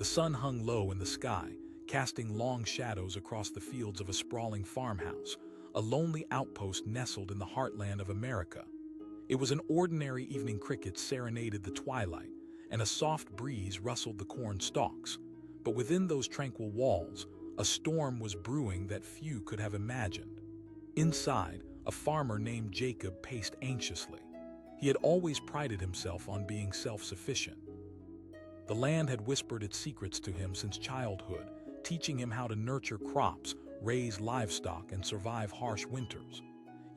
sun hung low in the sky, casting long shadows across the fields of a sprawling farmhouse, a lonely outpost nestled in the heartland of America. It was an ordinary evening. Crickets serenaded the twilight, and a soft breeze rustled the corn stalks. But within those tranquil walls, a storm was brewing that few could have imagined. Inside, a farmer named Jacob paced anxiously. He had always prided himself on being self-sufficient. The land had whispered its secrets to him since childhood, teaching him how to nurture crops, raise livestock, and survive harsh winters.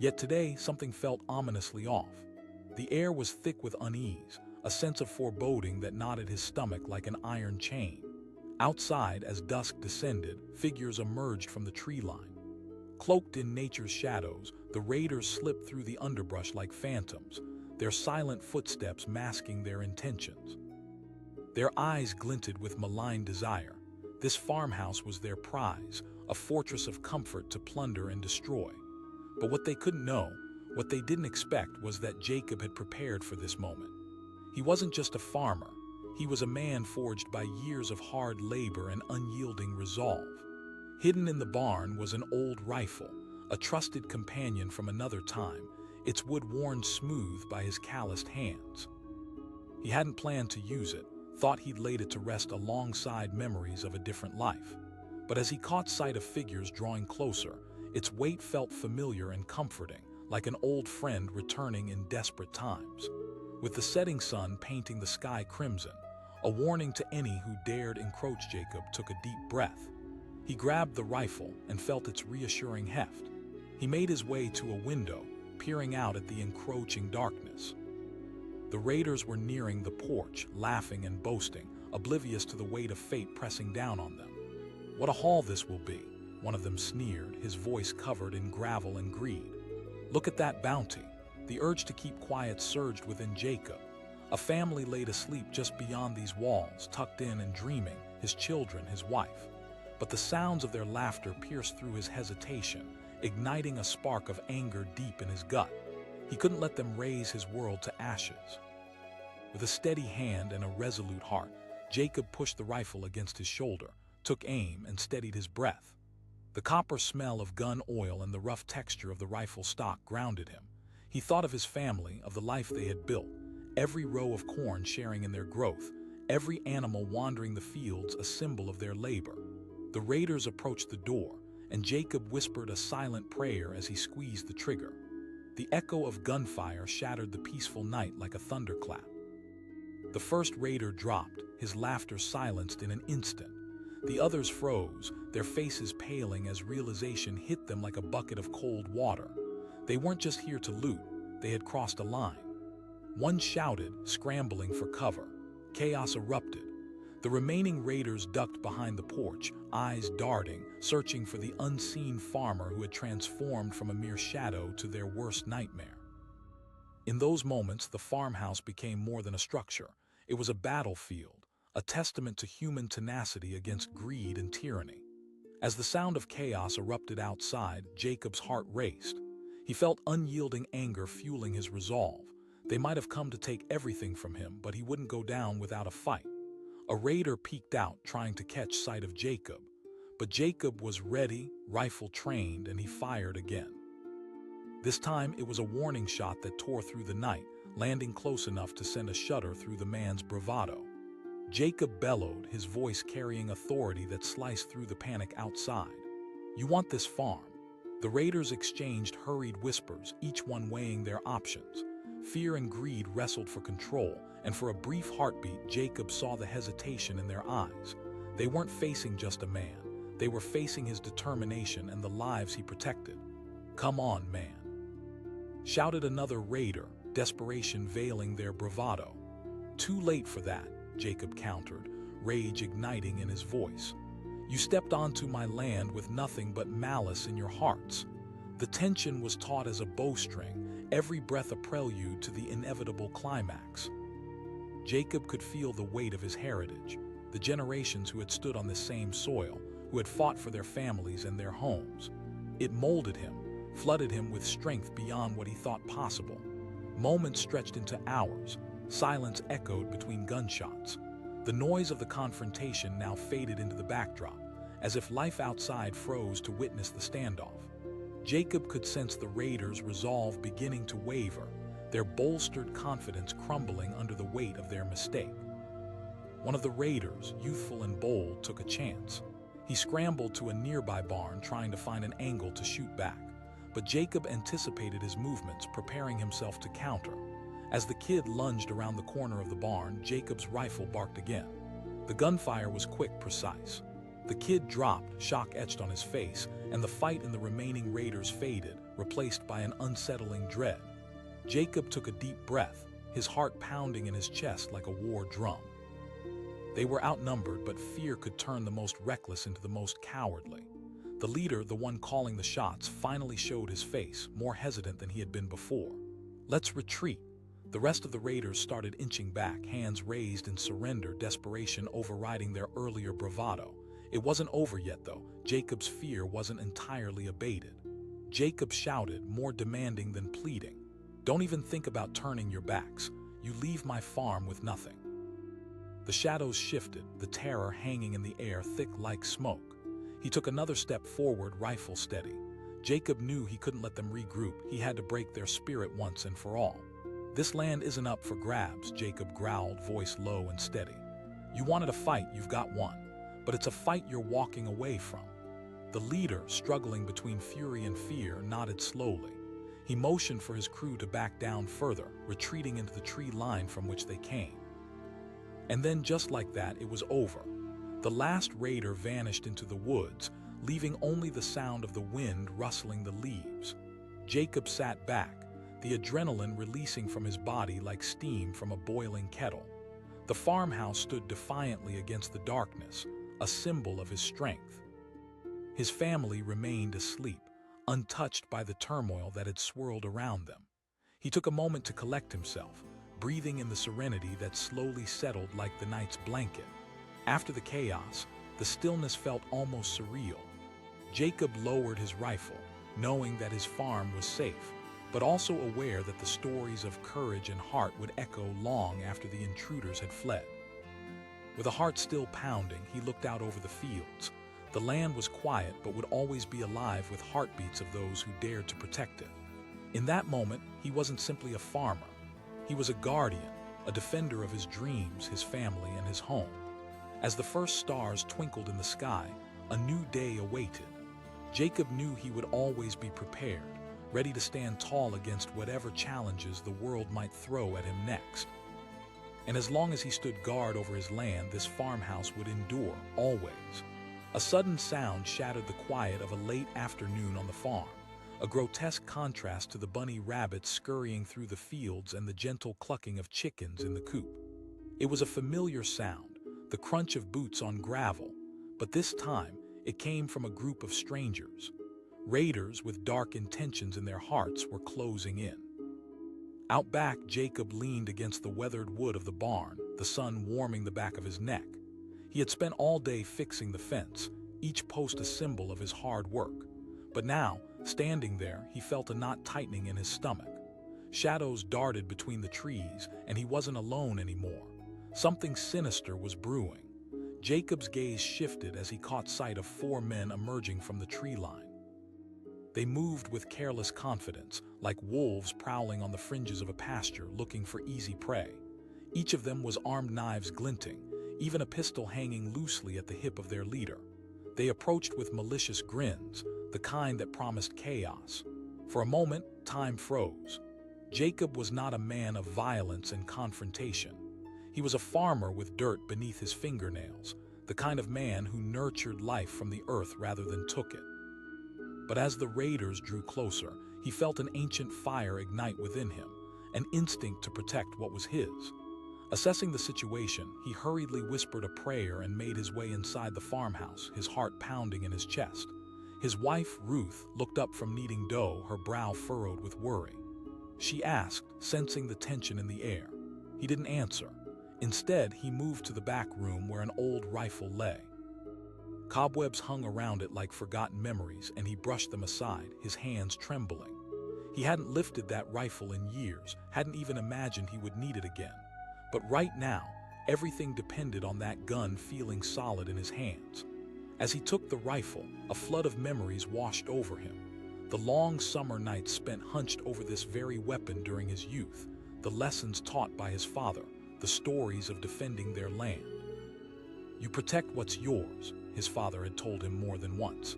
Yet today, something felt ominously off. The air was thick with unease, a sense of foreboding that knotted his stomach like an iron chain. Outside, as dusk descended, figures emerged from the tree line. Cloaked in nature's shadows, the raiders slipped through the underbrush like phantoms, their silent footsteps masking their intentions. Their eyes glinted with malign desire. This farmhouse was their prize, a fortress of comfort to plunder and destroy. But what they couldn't know, what they didn't expect, was that Jacob had prepared for this moment. He wasn't just a farmer. He was a man forged by years of hard labor and unyielding resolve. Hidden in the barn was an old rifle, a trusted companion from another time, its wood worn smooth by his calloused hands. He hadn't planned to use it, thought he'd laid it to rest alongside memories of a different life. But as he caught sight of figures drawing closer, its weight felt familiar and comforting, like an old friend returning in desperate times. With the setting sun painting the sky crimson, a warning to any who dared encroach, Jacob took a deep breath. He grabbed the rifle and felt its reassuring heft. He made his way to a window, peering out at the encroaching darkness. The raiders were nearing the porch, laughing and boasting, oblivious to the weight of fate pressing down on them. "What a haul this will be," one of them sneered, his voice covered in gravel and greed. "Look at that bounty." The urge to keep quiet surged within Jacob. A family laid asleep just beyond these walls, tucked in and dreaming, his children, his wife. But the sounds of their laughter pierced through his hesitation, igniting a spark of anger deep in his gut. He couldn't let them raise his world to ashes. With a steady hand and a resolute heart, Jacob pushed the rifle against his shoulder, took aim, and steadied his breath. The copper smell of gun oil and the rough texture of the rifle stock grounded him. He thought of his family, of the life they had built, every row of corn sharing in their growth, every animal wandering the fields a symbol of their labor. The raiders approached the door, and Jacob whispered a silent prayer as he squeezed the trigger. The echo of gunfire shattered the peaceful night like a thunderclap. The first raider dropped, his laughter silenced in an instant. The others froze, their faces paling as realization hit them like a bucket of cold water. They weren't just here to loot, they had crossed a line. One shouted, scrambling for cover. Chaos erupted. The remaining raiders ducked behind the porch, eyes darting, searching for the unseen farmer who had transformed from a mere shadow to their worst nightmare. In those moments, the farmhouse became more than a structure. It was a battlefield, a testament to human tenacity against greed and tyranny. As the sound of chaos erupted outside, Jacob's heart raced. He felt unyielding anger fueling his resolve. They might have come to take everything from him, but he wouldn't go down without a fight. A raider peeked out, trying to catch sight of Jacob. But Jacob was ready, rifle trained, and he fired again. This time, it was a warning shot that tore through the night, landing close enough to send a shudder through the man's bravado. Jacob bellowed, his voice carrying authority that sliced through the panic outside. "You want this farm?" The raiders exchanged hurried whispers, each one weighing their options. Fear and greed wrestled for control, and for a brief heartbeat, Jacob saw the hesitation in their eyes. They weren't facing just a man. They were facing his determination and the lives he protected. "Come on, man," shouted another raider, desperation veiling their bravado. "Too late for that," Jacob countered, rage igniting in his voice. "You stepped onto my land with nothing but malice in your hearts." The tension was taut as a bowstring, every breath a prelude to the inevitable climax. Jacob could feel the weight of his heritage, the generations who had stood on this same soil, who had fought for their families and their homes. It molded him, flooded him with strength beyond what he thought possible. Moments stretched into hours, silence echoed between gunshots. The The noise of the confrontation now faded into the backdrop, as if life outside froze to witness the standoff. Jacob could sense the raiders' resolve beginning to waver, their bolstered confidence crumbling under the weight of their mistake. One of the raiders, youthful and bold, took a chance. He scrambled to a nearby barn, trying to find an angle to shoot back. But Jacob anticipated his movements, preparing himself to counter. As the kid lunged around the corner of the barn, Jacob's rifle barked again. The gunfire was quick, precise. The kid dropped, shock etched on his face, and the fight in the remaining raiders faded, replaced by an unsettling dread. Jacob took a deep breath, his heart pounding in his chest like a war drum. They were outnumbered, but fear could turn the most reckless into the most cowardly. The leader, the one calling the shots, finally showed his face, more hesitant than he had been before. "Let's retreat." The rest of the raiders started inching back, hands raised in surrender, desperation overriding their earlier bravado. It wasn't over yet, though. Jacob's fear wasn't entirely abated. Jacob shouted, more demanding than pleading, "Don't even think about turning your backs. You leave my farm with nothing." The shadows shifted, the terror hanging in the air thick like smoke. He took another step forward, rifle steady. Jacob knew he couldn't let them regroup. He had to break their spirit once and for all. "This land isn't up for grabs," Jacob growled, voice low and steady. "You wanted a fight, you've got one. But it's a fight you're walking away from." The leader, struggling between fury and fear, nodded slowly. He motioned for his crew to back down further, retreating into the tree line from which they came. And then, just like that, it was over. The last raider vanished into the woods, leaving only the sound of the wind rustling the leaves. Jacob sat back, the adrenaline releasing from his body like steam from a boiling kettle. The farmhouse stood defiantly against the darkness, a symbol of his strength. His family remained asleep, untouched by the turmoil that had swirled around them. He took a moment to collect himself, breathing in the serenity that slowly settled like the night's blanket. After the chaos, the stillness felt almost surreal. Jacob lowered his rifle, knowing that his farm was safe, but also aware that the stories of courage and heart would echo long after the intruders had fled. With a heart still pounding, he looked out over the fields. The land was quiet, but would always be alive with heartbeats of those who dared to protect it. In that moment, he wasn't simply a farmer. He was a guardian, a defender of his dreams, his family, and his home. As the first stars twinkled in the sky, a new day awaited. Jacob knew he would always be prepared, ready to stand tall against whatever challenges the world might throw at him next. And as long as he stood guard over his land, this farmhouse would endure, always. A sudden sound shattered the quiet of a late afternoon on the farm, a grotesque contrast to the bunny rabbits scurrying through the fields and the gentle clucking of chickens in the coop. It was a familiar sound, the crunch of boots on gravel, but this time it came from a group of strangers. Raiders with dark intentions in their hearts were closing in. Out back, Jacob leaned against the weathered wood of the barn, the sun warming the back of his neck. He had spent all day fixing the fence, each post a symbol of his hard work. But now, standing there, he felt a knot tightening in his stomach. Shadows darted between the trees, and he wasn't alone anymore. Something sinister was brewing. Jacob's gaze shifted as he caught sight of 4 men emerging from the tree line. They moved with careless confidence, like wolves prowling on the fringes of a pasture looking for easy prey. Each of them was armed, knives glinting, even a pistol hanging loosely at the hip of their leader. They approached with malicious grins, the kind that promised chaos. For a moment, time froze. Jacob was not a man of violence and confrontation. He was a farmer with dirt beneath his fingernails, the kind of man who nurtured life from the earth rather than took it. But as the raiders drew closer, he felt an ancient fire ignite within him, an instinct to protect what was his. Assessing the situation, he hurriedly whispered a prayer and made his way inside the farmhouse, his heart pounding in his chest. His wife, Ruth, looked up from kneading dough, her brow furrowed with worry. She asked, sensing the tension in the air. He didn't answer. Instead, he moved to the back room where an old rifle lay. Cobwebs hung around it like forgotten memories, and he brushed them aside, his hands trembling. He hadn't lifted that rifle in years, hadn't even imagined he would need it again. But right now, Everything depended on that gun feeling solid in his hands. As he took the rifle, a flood of memories washed over him. The long summer nights spent hunched over this very weapon during his youth, the lessons taught by his father, the stories of defending their land. "You protect what's yours," his father had told him more than once.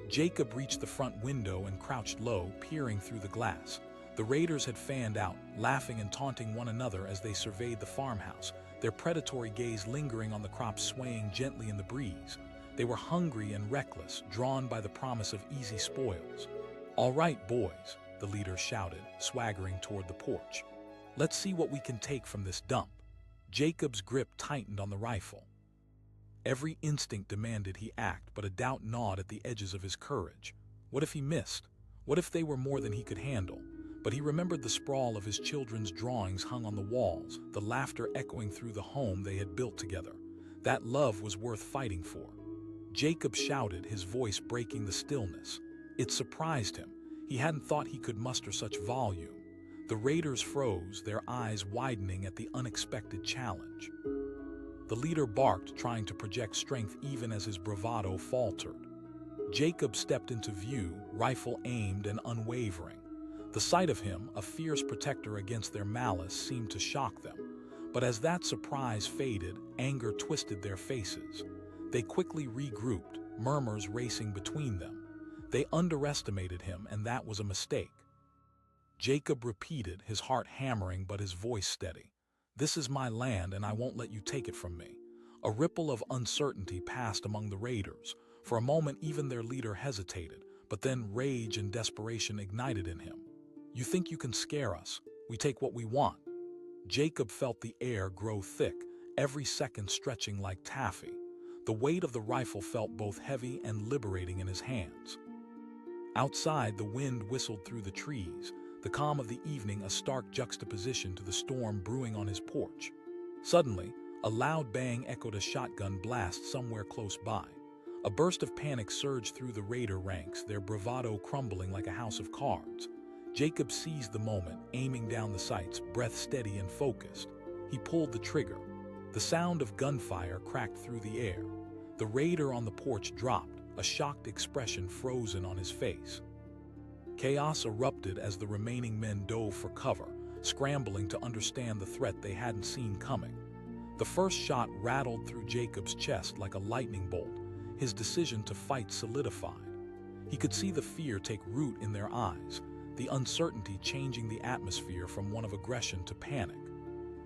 Jacob reached the front window and crouched low, peering through the glass. The raiders had fanned out, laughing and taunting one another as they surveyed the farmhouse, their predatory gaze lingering on the crops swaying gently in the breeze. They were hungry and reckless, drawn by the promise of easy spoils. "All right, boys," the leader shouted, swaggering toward the porch. "Let's see what we can take from this dump." Jacob's grip tightened on the rifle. Every instinct demanded he act, but a doubt gnawed at the edges of his courage. What if he missed? What if they were more than he could handle? But he remembered the sprawl of his children's drawings hung on the walls, the laughter echoing through the home they had built together. That love was worth fighting for. Jacob shouted, his voice breaking the stillness. It surprised him. He hadn't thought he could muster such volume. The raiders froze, their eyes widening at the unexpected challenge. The leader barked, trying to project strength even as his bravado faltered. Jacob stepped into view, rifle aimed and unwavering. The sight of him, a fierce protector against their malice, seemed to shock them. But as that surprise faded, anger twisted their faces. They quickly regrouped, murmurs racing between them. They underestimated him, and that was a mistake. Jacob repeated, his heart hammering but his voice steady. "This is my land, and I won't let you take it from me." A ripple of uncertainty passed among the raiders. For a moment, even their leader hesitated, but then rage and desperation ignited in him. "You think you can scare us? We take what we want." Jacob felt the air grow thick, every second stretching like taffy. The weight of the rifle felt both heavy and liberating in his hands. Outside, the wind whistled through the trees, the calm of the evening a stark juxtaposition to the storm brewing on his porch. Suddenly, a loud bang echoed a shotgun blast somewhere close by. A burst of panic surged through the raider ranks, their bravado crumbling like a house of cards. Jacob seized the moment, aiming down the sights, breath steady and focused. He pulled the trigger. The sound of gunfire cracked through the air. The raider on the porch dropped, a shocked expression frozen on his face. Chaos erupted as the remaining men dove for cover, scrambling to understand the threat they hadn't seen coming. The first shot rattled through Jacob's chest like a lightning bolt. His decision to fight solidified. He could see the fear take root in their eyes, the uncertainty changing the atmosphere from one of aggression to panic.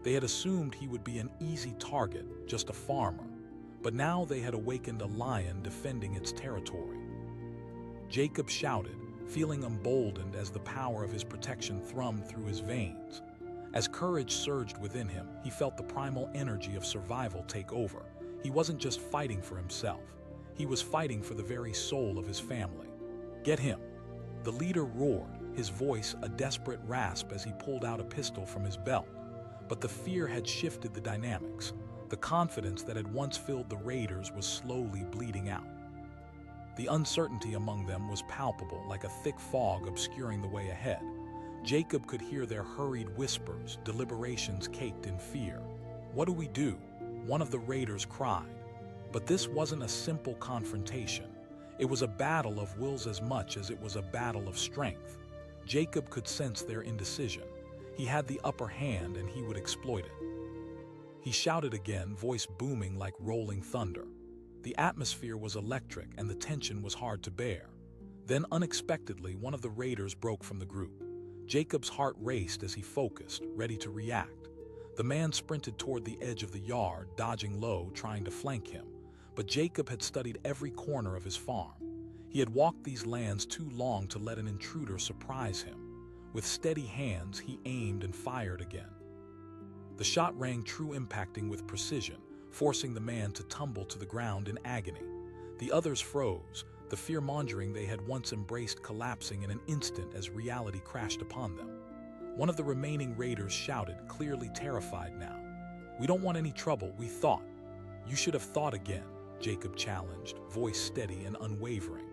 They had assumed he would be an easy target, just a farmer, but now they had awakened a lion defending its territory. Jacob shouted, feeling emboldened as the power of his protection thrummed through his veins. As courage surged within him, he felt the primal energy of survival take over. He wasn't just fighting for himself. He was fighting for the very soul of his family. "Get him!" The leader roared, his voice a desperate rasp as he pulled out a pistol from his belt. But the fear had shifted the dynamics. The confidence that had once filled the raiders was slowly bleeding out. The uncertainty among them was palpable, like a thick fog obscuring the way ahead. Jacob could hear their hurried whispers, deliberations caked in fear. "What do we do?" one of the raiders cried. But this wasn't a simple confrontation. It was a battle of wills as much as it was a battle of strength. Jacob could sense their indecision. He had the upper hand and he would exploit it. He shouted again, voice booming like rolling thunder. The atmosphere was electric and the tension was hard to bear. Then unexpectedly, one of the raiders broke from the group. Jacob's heart raced as he focused, ready to react. The man sprinted toward the edge of the yard, dodging low, trying to flank him. But Jacob had studied every corner of his farm. He had walked these lands too long to let an intruder surprise him. With steady hands, he aimed and fired again. The shot rang true, impacting with precision, forcing the man to tumble to the ground in agony. The others froze, the fear-mongering they had once embraced collapsing in an instant as reality crashed upon them. One of the remaining raiders shouted, clearly terrified now. "We don't want any trouble, we thought." "You should have thought again," Jacob challenged, voice steady and unwavering.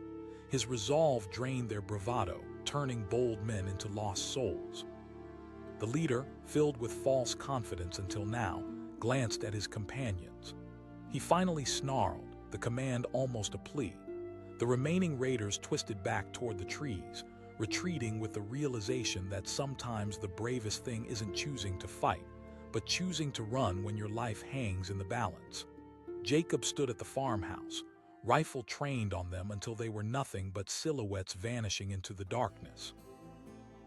His resolve drained their bravado, turning bold men into lost souls. The leader, filled with false confidence until now, glanced at his companions. He finally snarled, the command almost a plea. The remaining raiders twisted back toward the trees, retreating with the realization that sometimes the bravest thing isn't choosing to fight, but choosing to run when your life hangs in the balance. Jacob stood at the farmhouse, rifle trained on them until they were nothing but silhouettes vanishing into the darkness.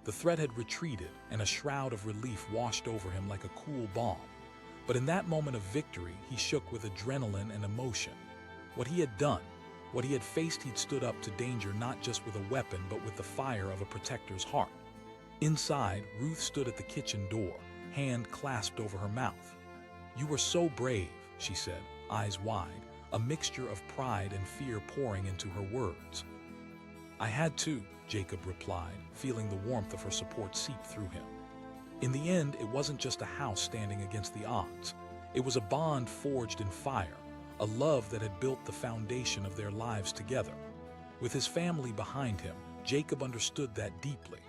The threat had retreated, and a shroud of relief washed over him like a cool balm. But in that moment of victory, he shook with adrenaline and emotion. What he had done, what he had faced, he'd stood up to danger not just with a weapon but with the fire of a protector's heart. Inside, Ruth stood at the kitchen door, hand clasped over her mouth. "You were so brave," she said, eyes wide, a mixture of pride and fear pouring into her words. "I had to," Jacob replied, feeling the warmth of her support seep through him. In the end, it wasn't just a house standing against the odds. It was a bond forged in fire, a love that had built the foundation of their lives together. With his family behind him, Jacob understood that deeply.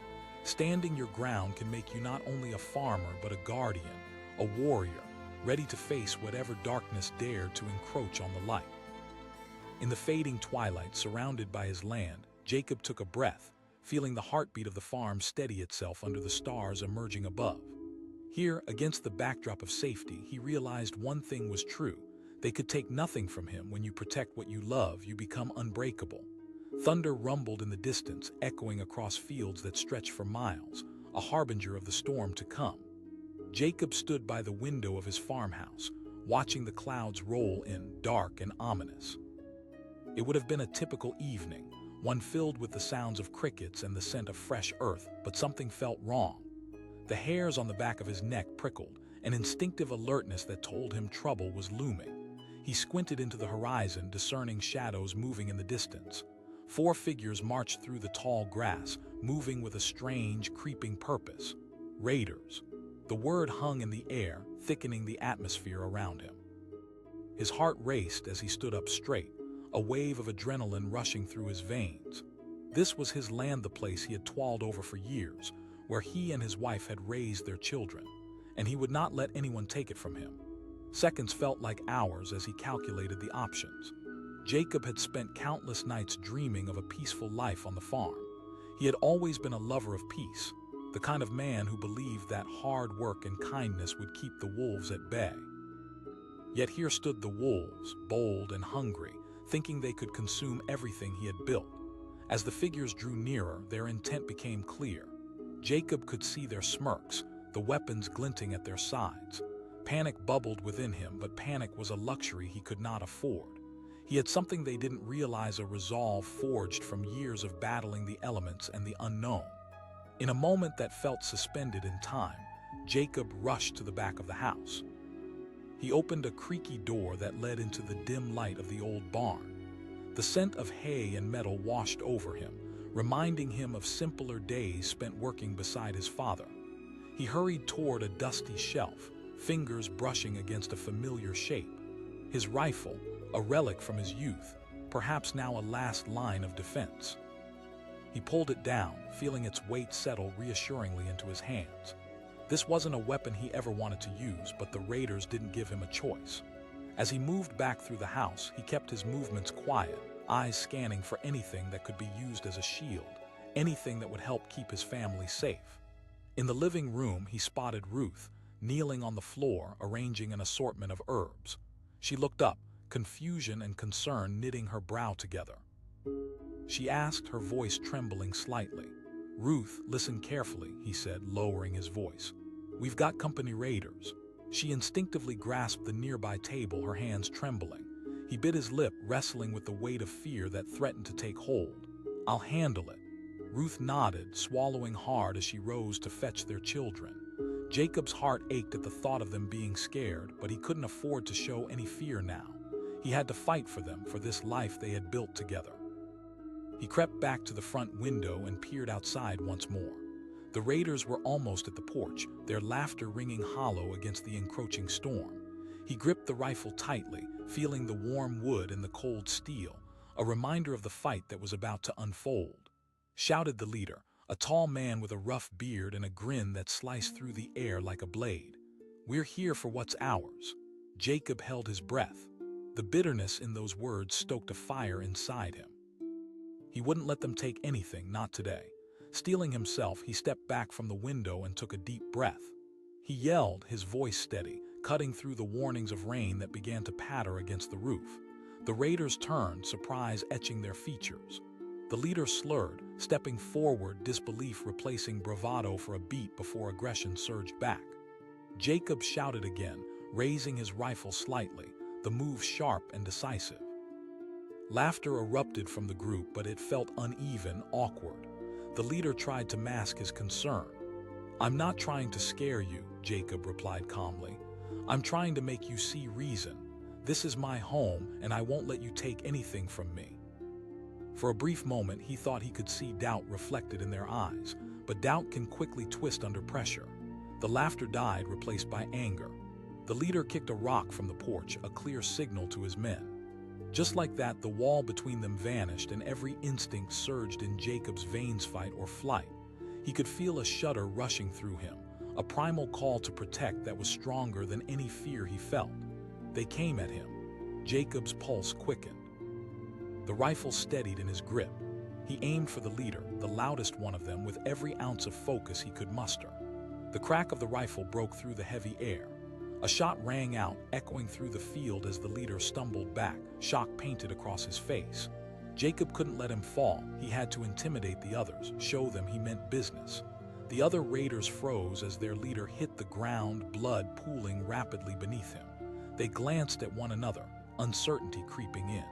Standing your ground can make you not only a farmer but a guardian, a warrior, ready to face whatever darkness dared to encroach on the light. In the fading twilight, surrounded by his land, Jacob took a breath, feeling the heartbeat of the farm steady itself under the stars emerging above. Here, against the backdrop of safety, he realized one thing was true. They could take nothing from him. When you protect what you love, you become unbreakable. Thunder rumbled in the distance, echoing across fields that stretched for miles, a harbinger of the storm to come. Jacob stood by the window of his farmhouse, watching the clouds roll in, dark and ominous. It would have been a typical evening, one filled with the sounds of crickets and the scent of fresh earth, but something felt wrong. The hairs on the back of his neck prickled, an instinctive alertness that told him trouble was looming. He squinted into the horizon, discerning shadows moving in the distance. 4 figures marched through the tall grass, moving with a strange, creeping purpose. Raiders. The word hung in the air, thickening the atmosphere around him. His heart raced as he stood up straight, a wave of adrenaline rushing through his veins. This was his land, the place he had toiled over for years, where he and his wife had raised their children, and he would not let anyone take it from him. Seconds felt like hours as he calculated the options. Jacob had spent countless nights dreaming of a peaceful life on the farm. He had always been a lover of peace, the kind of man who believed that hard work and kindness would keep the wolves at bay. Yet here stood the wolves, bold and hungry, thinking they could consume everything he had built. As the figures drew nearer, their intent became clear. Jacob could see their smirks, the weapons glinting at their sides. Panic bubbled within him, but panic was a luxury he could not afford. He had something they didn't realize, a resolve forged from years of battling the elements and the unknown. In a moment that felt suspended in time, Jacob rushed to the back of the house. He opened a creaky door that led into the dim light of the old barn. The scent of hay and metal washed over him, reminding him of simpler days spent working beside his father. He hurried toward a dusty shelf, fingers brushing against a familiar shape. His rifle, a relic from his youth, perhaps now a last line of defense. He pulled it down, feeling its weight settle reassuringly into his hands. This wasn't a weapon he ever wanted to use, but the raiders didn't give him a choice. As he moved back through the house, he kept his movements quiet, eyes scanning for anything that could be used as a shield, anything that would help keep his family safe. In the living room, he spotted Ruth, kneeling on the floor, arranging an assortment of herbs. She looked up, confusion and concern knitting her brow together. She asked, her voice trembling slightly. "Ruth, listen carefully," he said, lowering his voice. "We've got company raiders." She instinctively grasped the nearby table, her hands trembling. He bit his lip, wrestling with the weight of fear that threatened to take hold. "I'll handle it." Ruth nodded, swallowing hard as she rose to fetch their children. Jacob's heart ached at the thought of them being scared, but he couldn't afford to show any fear now. He had to fight for them, for this life they had built together. He crept back to the front window and peered outside once more. The raiders were almost at the porch, their laughter ringing hollow against the encroaching storm. He gripped the rifle tightly, feeling the warm wood and the cold steel, a reminder of the fight that was about to unfold. Shouted the leader, a tall man with a rough beard and a grin that sliced through the air like a blade. We're here for what's ours." Jacob held his breath. The bitterness in those words stoked a fire inside him. He wouldn't let them take anything, not today. Steeling himself, he stepped back from the window and took a deep breath. He yelled, his voice steady, cutting through the warnings of rain that began to patter against the roof. The raiders turned, surprise etching their features. The leader slurred, stepping forward, disbelief replacing bravado for a beat before aggression surged back. Jacob shouted again, raising his rifle slightly, the move sharp and decisive. Laughter erupted from the group, but it felt uneven, awkward. The leader tried to mask his concern. "I'm not trying to scare you," Jacob replied calmly. "I'm trying to make you see reason. This is my home, and I won't let you take anything from me." For a brief moment, he thought he could see doubt reflected in their eyes, but doubt can quickly twist under pressure. The laughter died, replaced by anger. The leader kicked a rock from the porch, a clear signal to his men. Just like that, the wall between them vanished, and every instinct surged in Jacob's veins: fight or flight. He could feel a shudder rushing through him, a primal call to protect that was stronger than any fear he felt. They came at him. Jacob's pulse quickened. The rifle steadied in his grip. He aimed for the leader, the loudest one of them, with every ounce of focus he could muster. The crack of the rifle broke through the heavy air. A shot rang out, echoing through the field as the leader stumbled back, shock painted across his face. Jacob couldn't let him fall. He had to intimidate the others, show them he meant business. The other raiders froze as their leader hit the ground, blood pooling rapidly beneath him. They glanced at one another, uncertainty creeping in.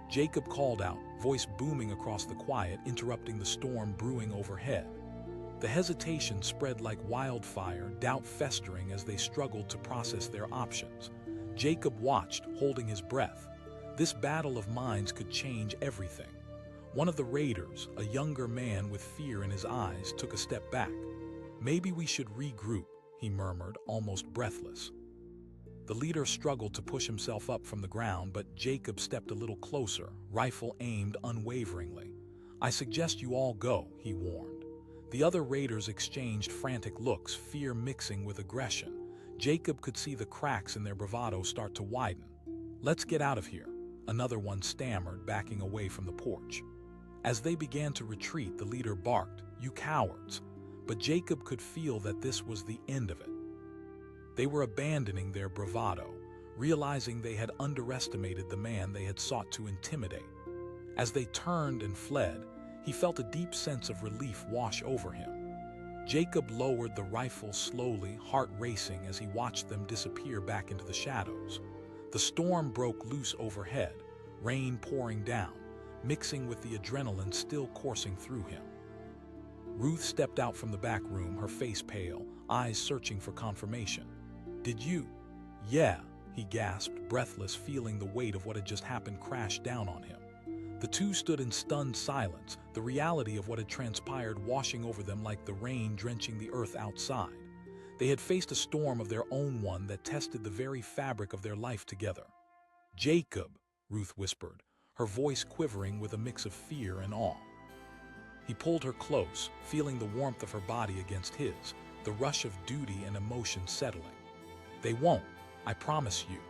Jacob called out, voice booming across the quiet, interrupting the storm brewing overhead. The hesitation spread like wildfire, doubt festering as they struggled to process their options. Jacob watched, holding his breath. This battle of minds could change everything. One of the raiders, a younger man with fear in his eyes, took a step back. "Maybe we should regroup," he murmured, almost breathless. The leader struggled to push himself up from the ground, but Jacob stepped a little closer, rifle aimed unwaveringly. "I suggest you all go," he warned. The other raiders exchanged frantic looks, fear mixing with aggression. Jacob could see the cracks in their bravado start to widen. "Let's get out of here," another one stammered, backing away from the porch. As they began to retreat, the leader barked, "You cowards!" But Jacob could feel that this was the end of it. They were abandoning their bravado, realizing they had underestimated the man they had sought to intimidate. As they turned and fled, he felt a deep sense of relief wash over him. Jacob lowered the rifle slowly, heart racing as he watched them disappear back into the shadows. The storm broke loose overhead, rain pouring down, mixing with the adrenaline still coursing through him. Ruth stepped out from the back room, her face pale, eyes searching for confirmation. "Did you?" "Yeah," he gasped, breathless, feeling the weight of what had just happened crash down on him. The two stood in stunned silence, the reality of what had transpired washing over them like the rain drenching the earth outside. They had faced a storm of their own, one that tested the very fabric of their life together. "Jacob," Ruth whispered, her voice quivering with a mix of fear and awe. He pulled her close, feeling the warmth of her body against his, the rush of duty and emotion settling. "They won't, I promise you."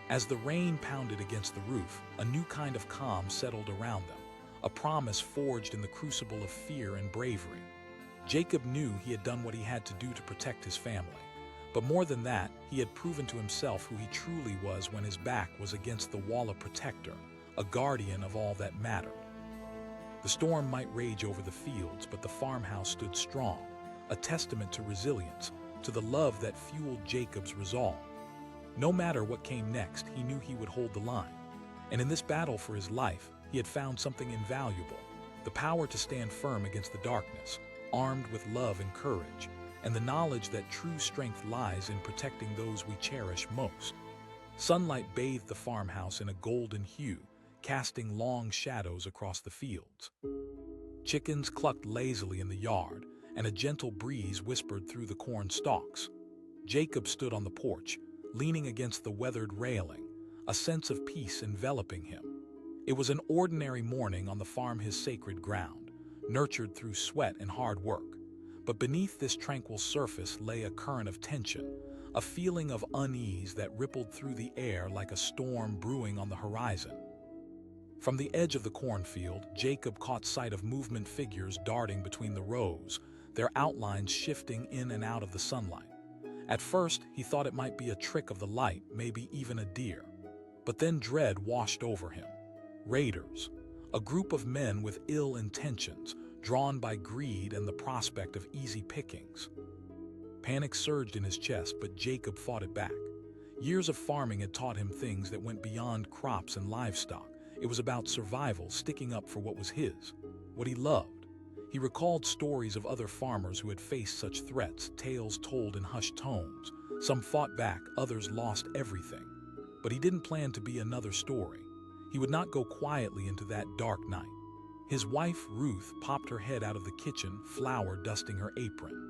As the rain pounded against the roof, a new kind of calm settled around them, a promise forged in the crucible of fear and bravery. Jacob knew he had done what he had to do to protect his family. But more than that, he had proven to himself who he truly was when his back was against the wall, a protector, a guardian of all that mattered. The storm might rage over the fields, but the farmhouse stood strong, a testament to resilience, to the love that fueled Jacob's resolve. No matter what came next, he knew he would hold the line. And in this battle for his life, he had found something invaluable, the power to stand firm against the darkness, armed with love and courage, and the knowledge that true strength lies in protecting those we cherish most. Sunlight bathed the farmhouse in a golden hue, casting long shadows across the fields. Chickens clucked lazily in the yard, and a gentle breeze whispered through the corn stalks. Jacob stood on the porch, leaning against the weathered railing, a sense of peace enveloping him. It was an ordinary morning on the farm, his sacred ground, nurtured through sweat and hard work. But beneath this tranquil surface lay a current of tension, a feeling of unease that rippled through the air like a storm brewing on the horizon. From the edge of the cornfield, Jacob caught sight of movement figures darting between the rows, their outlines shifting in and out of the sunlight. At first, he thought it might be a trick of the light, maybe even a deer. But then dread washed over him. Raiders, a group of men with ill intentions, drawn by greed and the prospect of easy pickings. Panic surged in his chest, but Jacob fought it back. Years of farming had taught him things that went beyond crops and livestock. It was about survival, sticking up for what was his, what he loved. He recalled stories of other farmers who had faced such threats, tales told in hushed tones. Some fought back, others lost everything. But he didn't plan to be another story. He would not go quietly into that dark night. His wife, Ruth, popped her head out of the kitchen, flour dusting her apron.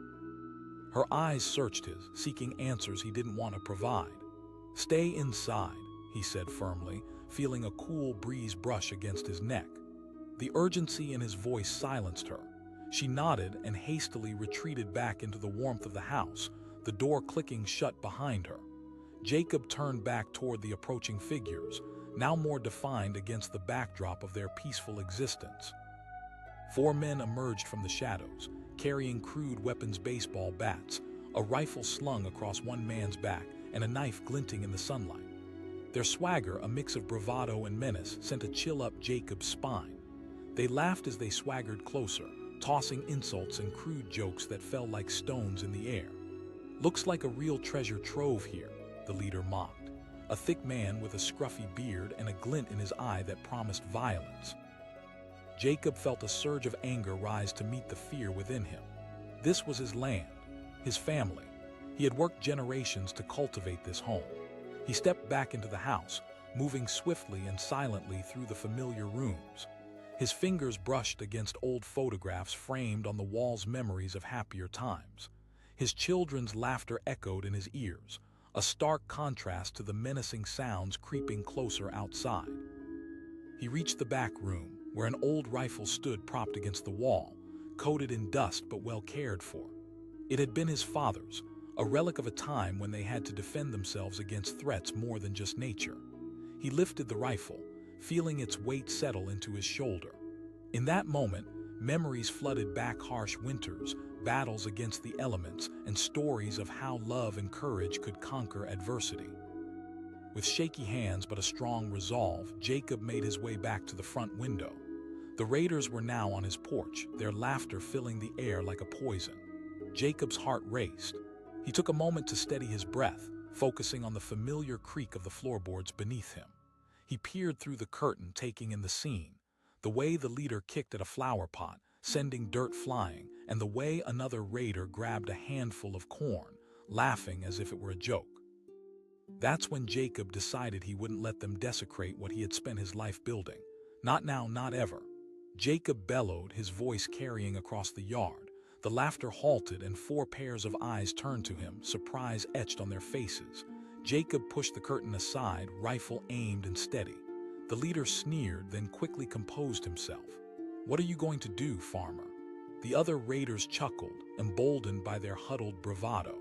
Her eyes searched his, seeking answers he didn't want to provide. "Stay inside," he said firmly, feeling a cool breeze brush against his neck. The urgency in his voice silenced her. She nodded and hastily retreated back into the warmth of the house, the door clicking shut behind her. Jacob turned back toward the approaching figures, now more defined against the backdrop of their peaceful existence. 4 men emerged from the shadows, carrying crude weapons, baseball bats, a rifle slung across one man's back, and a knife glinting in the sunlight. Their swagger, a mix of bravado and menace, sent a chill up Jacob's spine. They laughed as they swaggered closer, tossing insults and crude jokes that fell like stones in the air. "Looks like a real treasure trove here," the leader mocked, a thick man with a scruffy beard and a glint in his eye that promised violence. Jacob felt a surge of anger rise to meet the fear within him. This was his land, his family. He had worked generations to cultivate this home. He stepped back into the house, moving swiftly and silently through the familiar rooms. His fingers brushed against old photographs framed on the walls, memories of happier times. His children's laughter echoed in his ears, a stark contrast to the menacing sounds creeping closer outside. He reached the back room, where an old rifle stood propped against the wall, coated in dust but well cared for. It had been his father's, a relic of a time when they had to defend themselves against threats more than just nature. He lifted the rifle, feeling its weight settle into his shoulder. In that moment, memories flooded back, harsh winters, battles against the elements, and stories of how love and courage could conquer adversity. With shaky hands but a strong resolve, Jacob made his way back to the front window. The raiders were now on his porch, their laughter filling the air like a poison. Jacob's heart raced. He took a moment to steady his breath, focusing on the familiar creak of the floorboards beneath him. He peered through the curtain, taking in the scene, the way the leader kicked at a flower pot, sending dirt flying, and the way another raider grabbed a handful of corn, laughing as if it were a joke. That's when Jacob decided he wouldn't let them desecrate what he had spent his life building. Not now, not ever. Jacob bellowed, his voice carrying across the yard. The laughter halted and 4 pairs of eyes turned to him, surprise etched on their faces. Jacob pushed the curtain aside, rifle aimed and steady. The leader sneered, then quickly composed himself. "What are you going to do, farmer?" The other raiders chuckled, emboldened by their huddled bravado.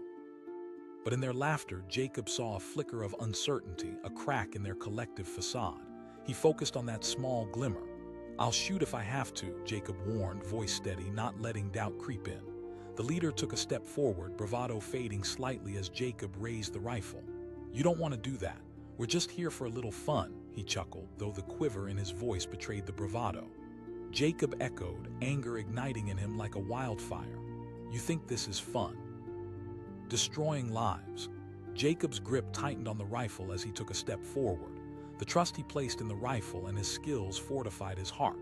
But in their laughter, Jacob saw a flicker of uncertainty, a crack in their collective facade. He focused on that small glimmer. "I'll shoot if I have to," Jacob warned, voice steady, not letting doubt creep in. The leader took a step forward, bravado fading slightly as Jacob raised the rifle. "You don't want to do that. We're just here for a little fun," he chuckled, though the quiver in his voice betrayed the bravado. Jacob echoed, anger igniting in him like a wildfire. "You think this is fun? Destroying lives." Jacob's grip tightened on the rifle as he took a step forward. The trust he placed in the rifle and his skills fortified his heart.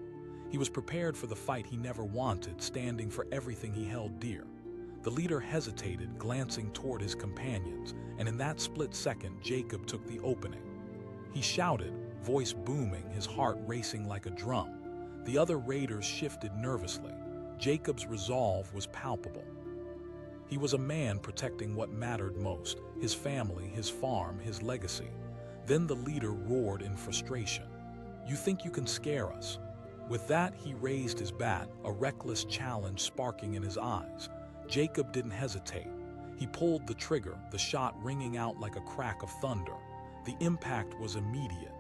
He was prepared for the fight he never wanted, standing for everything he held dear. The leader hesitated, glancing toward his companions, and in that split second, Jacob took the opening. He shouted, voice booming, his heart racing like a drum. The other raiders shifted nervously. Jacob's resolve was palpable. He was a man protecting what mattered most, his family, his farm, his legacy. Then the leader roared in frustration. "You think you can scare us?" With that, he raised his bat, a reckless challenge sparking in his eyes. Jacob didn't hesitate. He pulled the trigger, the shot ringing out like a crack of thunder. The impact was immediate.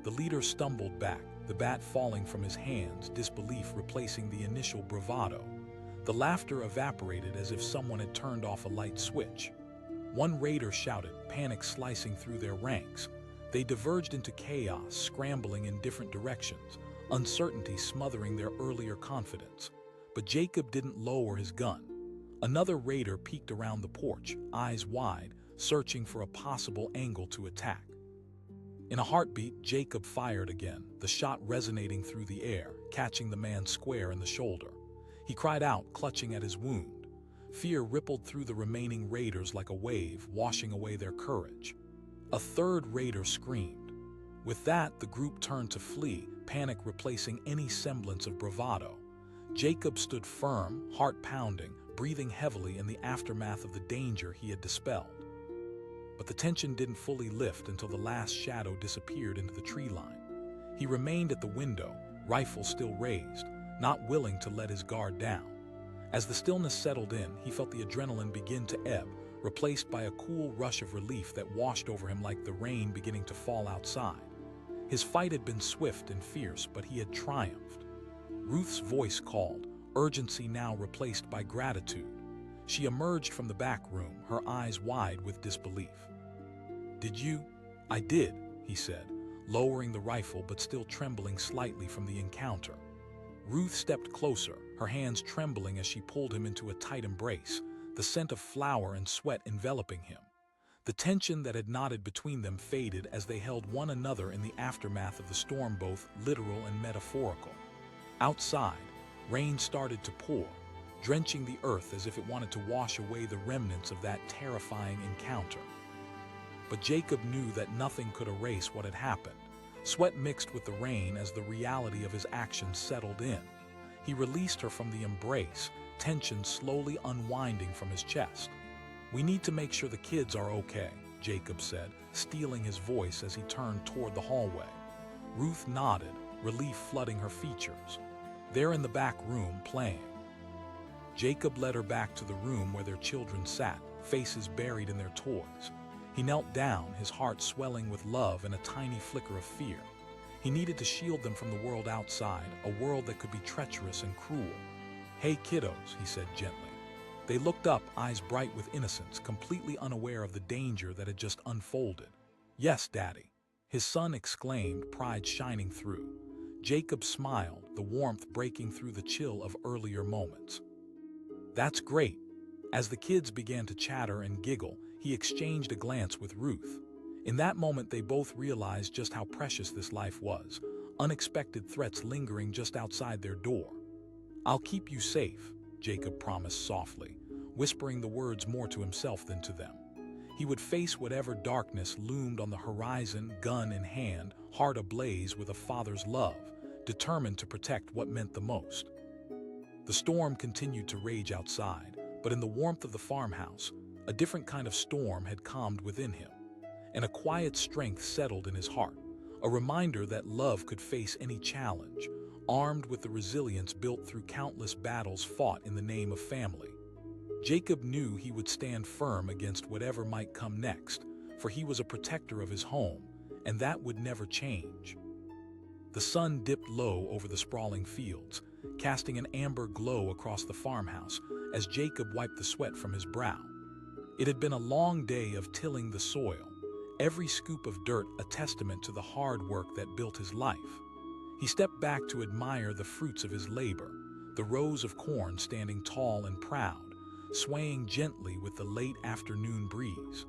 The leader stumbled back, the bat falling from his hands, disbelief replacing the initial bravado. The laughter evaporated as if someone had turned off a light switch. One raider shouted, panic slicing through their ranks. They diverged into chaos, scrambling in different directions, uncertainty smothering their earlier confidence. But Jacob didn't lower his gun. Another raider peeked around the porch, eyes wide, searching for a possible angle to attack. In a heartbeat, Jacob fired again, the shot resonating through the air, catching the man square in the shoulder. He cried out, clutching at his wound. Fear rippled through the remaining raiders like a wave, washing away their courage. A third raider screamed. With that, the group turned to flee, panic replacing any semblance of bravado. Jacob stood firm, heart pounding, breathing heavily in the aftermath of the danger he had dispelled. But the tension didn't fully lift until the last shadow disappeared into the tree line. He remained at the window, rifle still raised, not willing to let his guard down. As the stillness settled in, he felt the adrenaline begin to ebb, replaced by a cool rush of relief that washed over him like the rain beginning to fall outside. His fight had been swift and fierce, but he had triumphed. Ruth's voice called, urgency now replaced by gratitude. She emerged from the back room, her eyes wide with disbelief. "Did you?" "I did," he said, lowering the rifle but still trembling slightly from the encounter. Ruth stepped closer, her hands trembling as she pulled him into a tight embrace, the scent of flour and sweat enveloping him. The tension that had knotted between them faded as they held one another in the aftermath of the storm, both literal and metaphorical. Outside, rain started to pour, drenching the earth as if it wanted to wash away the remnants of that terrifying encounter. But Jacob knew that nothing could erase what had happened. Sweat mixed with the rain as the reality of his actions settled in. He released her from the embrace, tension slowly unwinding from his chest. "We need to make sure the kids are okay," Jacob said, steeling his voice as he turned toward the hallway. Ruth nodded, relief flooding her features. "They're in the back room, playing." Jacob led her back to the room where their children sat, faces buried in their toys. He knelt down, his heart swelling with love and a tiny flicker of fear. He needed to shield them from the world outside, a world that could be treacherous and cruel. "Hey, kiddos," he said gently. They looked up, eyes bright with innocence, completely unaware of the danger that had just unfolded. "Yes, Daddy," his son exclaimed, pride shining through. Jacob smiled, the warmth breaking through the chill of earlier moments. "That's great." As the kids began to chatter and giggle, he exchanged a glance with Ruth. In that moment, they both realized just how precious this life was, unexpected threats lingering just outside their door. "I'll keep you safe," Jacob promised softly, whispering the words more to himself than to them. He would face whatever darkness loomed on the horizon, gun in hand, heart ablaze with a father's love, determined to protect what meant the most. The storm continued to rage outside, but in the warmth of the farmhouse, a different kind of storm had calmed within him, and a quiet strength settled in his heart, a reminder that love could face any challenge, armed with the resilience built through countless battles fought in the name of family. Jacob knew he would stand firm against whatever might come next, for he was a protector of his home, and that would never change. The sun dipped low over the sprawling fields, casting an amber glow across the farmhouse as Jacob wiped the sweat from his brow. It had been a long day of tilling the soil, every scoop of dirt a testament to the hard work that built his life. He stepped back to admire the fruits of his labor, the rows of corn standing tall and proud, swaying gently with the late afternoon breeze.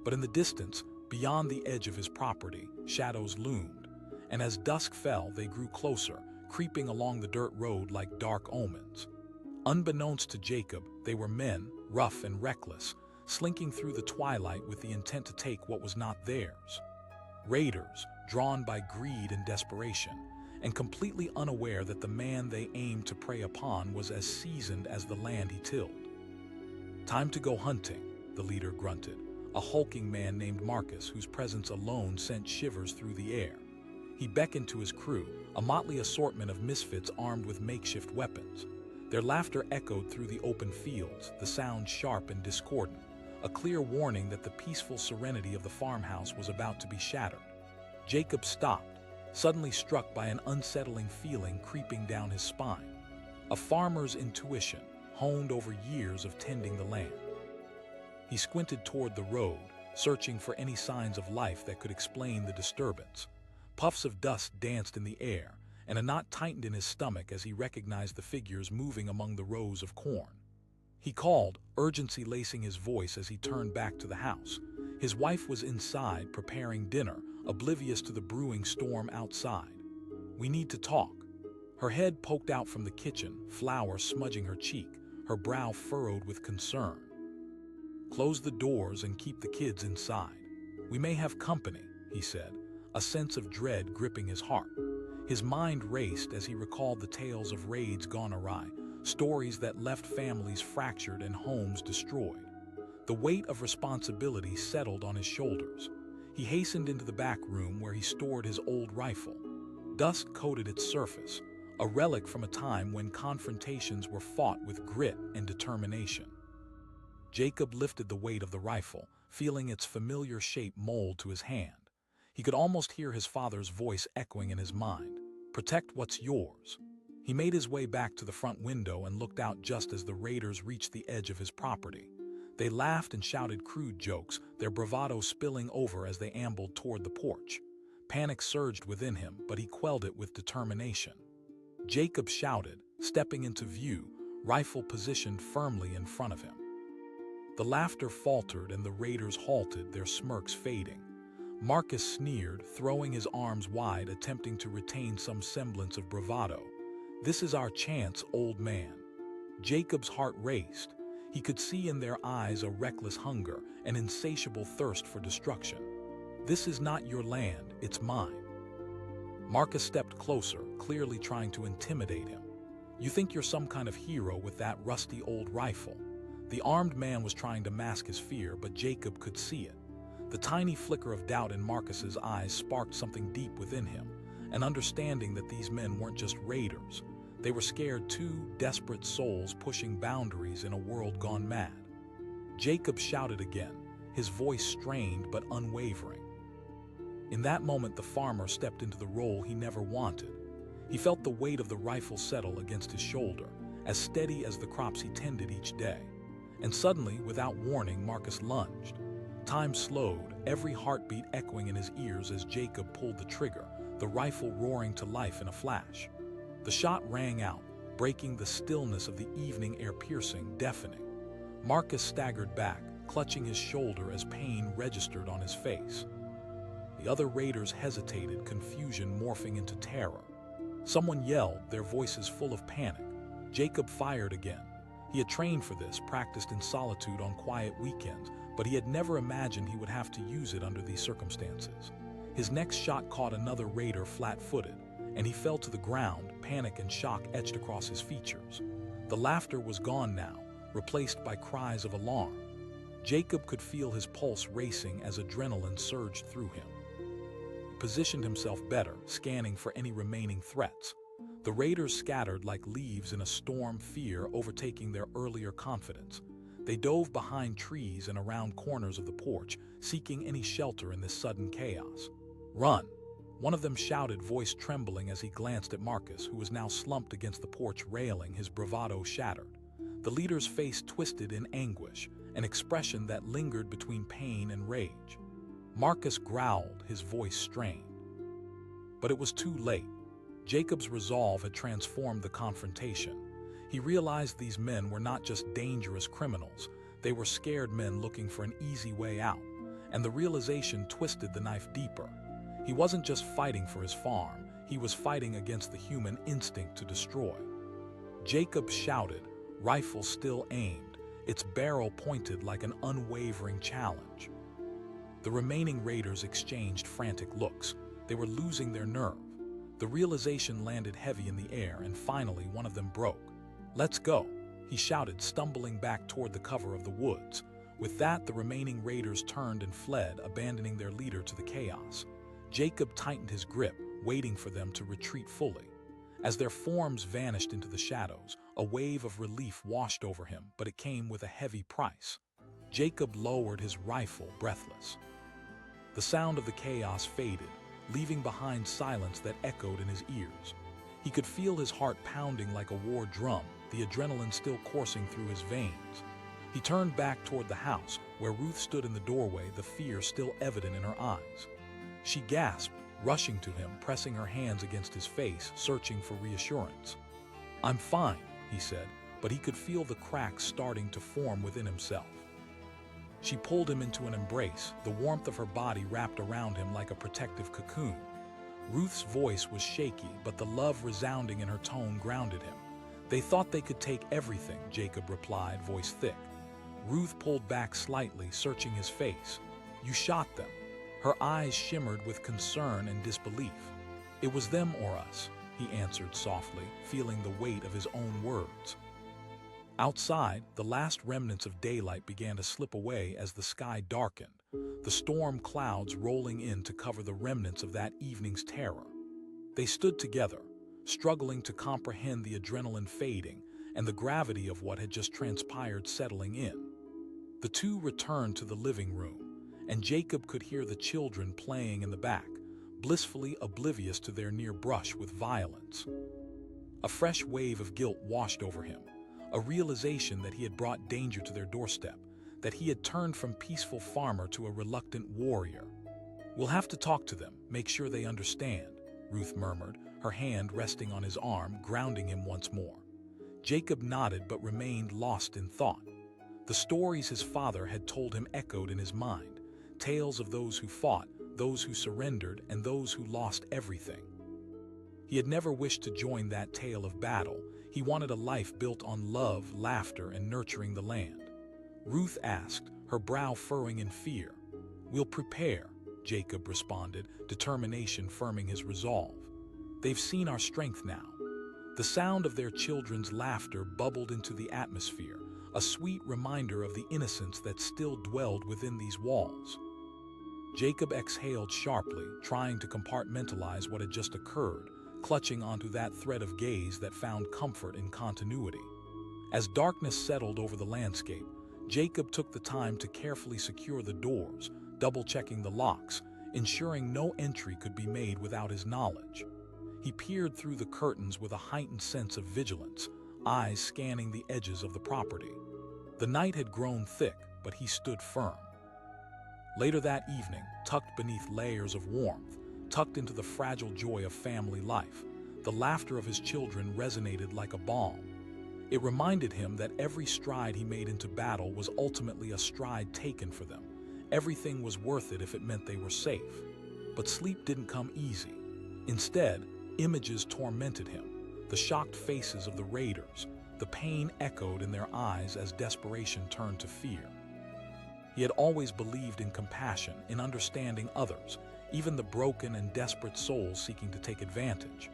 But in the distance, beyond the edge of his property, shadows loomed, and as dusk fell, they grew closer, creeping along the dirt road like dark omens. Unbeknownst to Jacob, they were men, rough and reckless, slinking through the twilight with the intent to take what was not theirs. Raiders, drawn by greed and desperation, and completely unaware that the man they aimed to prey upon was as seasoned as the land he tilled. "Time to go hunting," the leader grunted, a hulking man named Marcus whose presence alone sent shivers through the air. He beckoned to his crew, a motley assortment of misfits armed with makeshift weapons. Their laughter echoed through the open fields, the sound sharp and discordant, a clear warning that the peaceful serenity of the farmhouse was about to be shattered. Jacob stopped, suddenly struck by an unsettling feeling creeping down his spine. A farmer's intuition, honed over years of tending the land. He squinted toward the road, searching for any signs of life that could explain the disturbance. Puffs of dust danced in the air, and a knot tightened in his stomach as he recognized the figures moving among the rows of corn. He called, urgency lacing his voice as he turned back to the house. His wife was inside, preparing dinner, oblivious to the brewing storm outside. "We need to talk." Her head poked out from the kitchen, flour smudging her cheek, her brow furrowed with concern. "Close the doors and keep the kids inside. We may have company," he said, a sense of dread gripping his heart. His mind raced as he recalled the tales of raids gone awry, stories that left families fractured and homes destroyed. The weight of responsibility settled on his shoulders. He hastened into the back room where he stored his old rifle. Dust coated its surface, a relic from a time when confrontations were fought with grit and determination. Jacob lifted the weight of the rifle, feeling its familiar shape mold to his hand. He could almost hear his father's voice echoing in his mind. "Protect what's yours." He made his way back to the front window and looked out just as the raiders reached the edge of his property. They laughed and shouted crude jokes, their bravado spilling over as they ambled toward the porch. Panic surged within him, but he quelled it with determination. Jacob shouted, stepping into view, rifle positioned firmly in front of him. The laughter faltered and the raiders halted, their smirks fading. Marcus sneered, throwing his arms wide, attempting to retain some semblance of bravado. "This is our chance, old man." Jacob's heart raced. He could see in their eyes a reckless hunger, an insatiable thirst for destruction. "This is not your land, it's mine." Marcus stepped closer, clearly trying to intimidate him. "You think you're some kind of hero with that rusty old rifle." The armed man was trying to mask his fear, but Jacob could see it. The tiny flicker of doubt in Marcus's eyes sparked something deep within him, an understanding that these men weren't just raiders. They were scared too, desperate souls pushing boundaries in a world gone mad. Jacob shouted again, his voice strained but unwavering. In that moment, the farmer stepped into the role he never wanted. He felt the weight of the rifle settle against his shoulder, as steady as the crops he tended each day. And suddenly, without warning, Marcus lunged. Time slowed, every heartbeat echoing in his ears as Jacob pulled the trigger, the rifle roaring to life in a flash. The shot rang out, breaking the stillness of the evening air, piercing, deafening. Marcus staggered back, clutching his shoulder as pain registered on his face. The other raiders hesitated, confusion morphing into terror. Someone yelled, their voices full of panic. Jacob fired again. He had trained for this, practiced in solitude on quiet weekends, but he had never imagined he would have to use it under these circumstances. His next shot caught another raider flat-footed, and he fell to the ground, panic and shock etched across his features. The laughter was gone now, replaced by cries of alarm. Jacob could feel his pulse racing as adrenaline surged through him. He positioned himself better, scanning for any remaining threats. The raiders scattered like leaves in a storm, fear overtaking their earlier confidence. They dove behind trees and around corners of the porch, seeking any shelter in this sudden chaos. "Run!" One of them shouted, voice trembling as he glanced at Marcus, who was now slumped against the porch railing, his bravado shattered. The leader's face twisted in anguish, an expression that lingered between pain and rage. Marcus growled, his voice strained. But it was too late. Jacob's resolve had transformed the confrontation. He realized these men were not just dangerous criminals, they were scared men looking for an easy way out, and the realization twisted the knife deeper. He wasn't just fighting for his farm, he was fighting against the human instinct to destroy. Jacob shouted, rifle still aimed, its barrel pointed like an unwavering challenge. The remaining raiders exchanged frantic looks. They were losing their nerve. The realization landed heavy in the air, and finally one of them broke. "Let's go," he shouted, stumbling back toward the cover of the woods. With that, the remaining raiders turned and fled, abandoning their leader to the chaos. Jacob tightened his grip, waiting for them to retreat fully. As their forms vanished into the shadows, A wave of relief washed over him, but it came with a heavy price. Jacob lowered his rifle, breathless. The sound of the chaos faded, leaving behind silence that echoed in his ears. He could feel his heart pounding like a war drum, the adrenaline still coursing through his veins. He turned back toward the house, where Ruth stood in the doorway, the fear still evident in her eyes. She gasped, rushing to him, pressing her hands against his face, searching for reassurance. "I'm fine," he said, but he could feel the cracks starting to form within himself. She pulled him into an embrace, the warmth of her body wrapped around him like a protective cocoon. Ruth's voice was shaky, but the love resounding in her tone grounded him. "They thought they could take everything," Jacob replied, voice thick. Ruth pulled back slightly, searching his face. "You shot them." Her eyes shimmered with concern and disbelief. "It was them or us," he answered softly, feeling the weight of his own words. Outside, the last remnants of daylight began to slip away as the sky darkened, the storm clouds rolling in to cover the remnants of that evening's terror. They stood together, struggling to comprehend the adrenaline fading and the gravity of what had just transpired settling in. The two returned to the living room, and Jacob could hear the children playing in the back, blissfully oblivious to their near brush with violence. A fresh wave of guilt washed over him, a realization that he had brought danger to their doorstep, that he had turned from peaceful farmer to a reluctant warrior. "We'll have to talk to them, make sure they understand," Ruth murmured, her hand resting on his arm, grounding him once more. Jacob nodded but remained lost in thought. The stories his father had told him echoed in his mind, tales of those who fought, those who surrendered, and those who lost everything. He had never wished to join that tale of battle. He wanted a life built on love, laughter, and nurturing the land. Ruth asked, her brow furrowing in fear. "We'll prepare," Jacob responded, determination firming his resolve. "They've seen our strength now." The sound of their children's laughter bubbled into the atmosphere, a sweet reminder of the innocence that still dwelled within these walls. Jacob exhaled sharply, trying to compartmentalize what had just occurred, clutching onto that thread of gaze that found comfort in continuity. As darkness settled over the landscape, Jacob took the time to carefully secure the doors, double-checking the locks, ensuring no entry could be made without his knowledge. He peered through the curtains with a heightened sense of vigilance, eyes scanning the edges of the property. The night had grown thick, but he stood firm. Later that evening, tucked beneath layers of warmth, tucked into the fragile joy of family life, the laughter of his children resonated like a balm. It reminded him that every stride he made into battle was ultimately a stride taken for them. Everything was worth it if it meant they were safe. But sleep didn't come easy. Instead, images tormented him, the shocked faces of the raiders, the pain echoed in their eyes as desperation turned to fear. He had always believed in compassion, in understanding others, even the broken and desperate souls seeking to take advantage.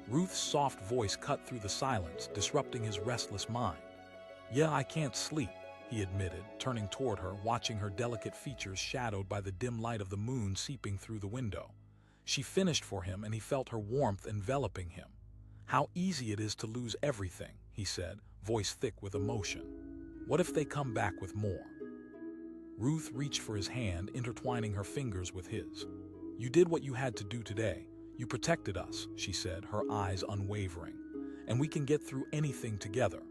Ruth's soft voice cut through the silence, disrupting his restless mind. "Yeah, I can't sleep," he admitted, turning toward her, watching her delicate features shadowed by the dim light of the moon seeping through the window. She finished for him, and he felt her warmth enveloping him. "How easy it is to lose everything," he said, voice thick with emotion. "What if they come back with more?" Ruth reached for his hand, intertwining her fingers with his. "You did what you had to do today. You protected us," she said, her eyes unwavering. "And we can get through anything together."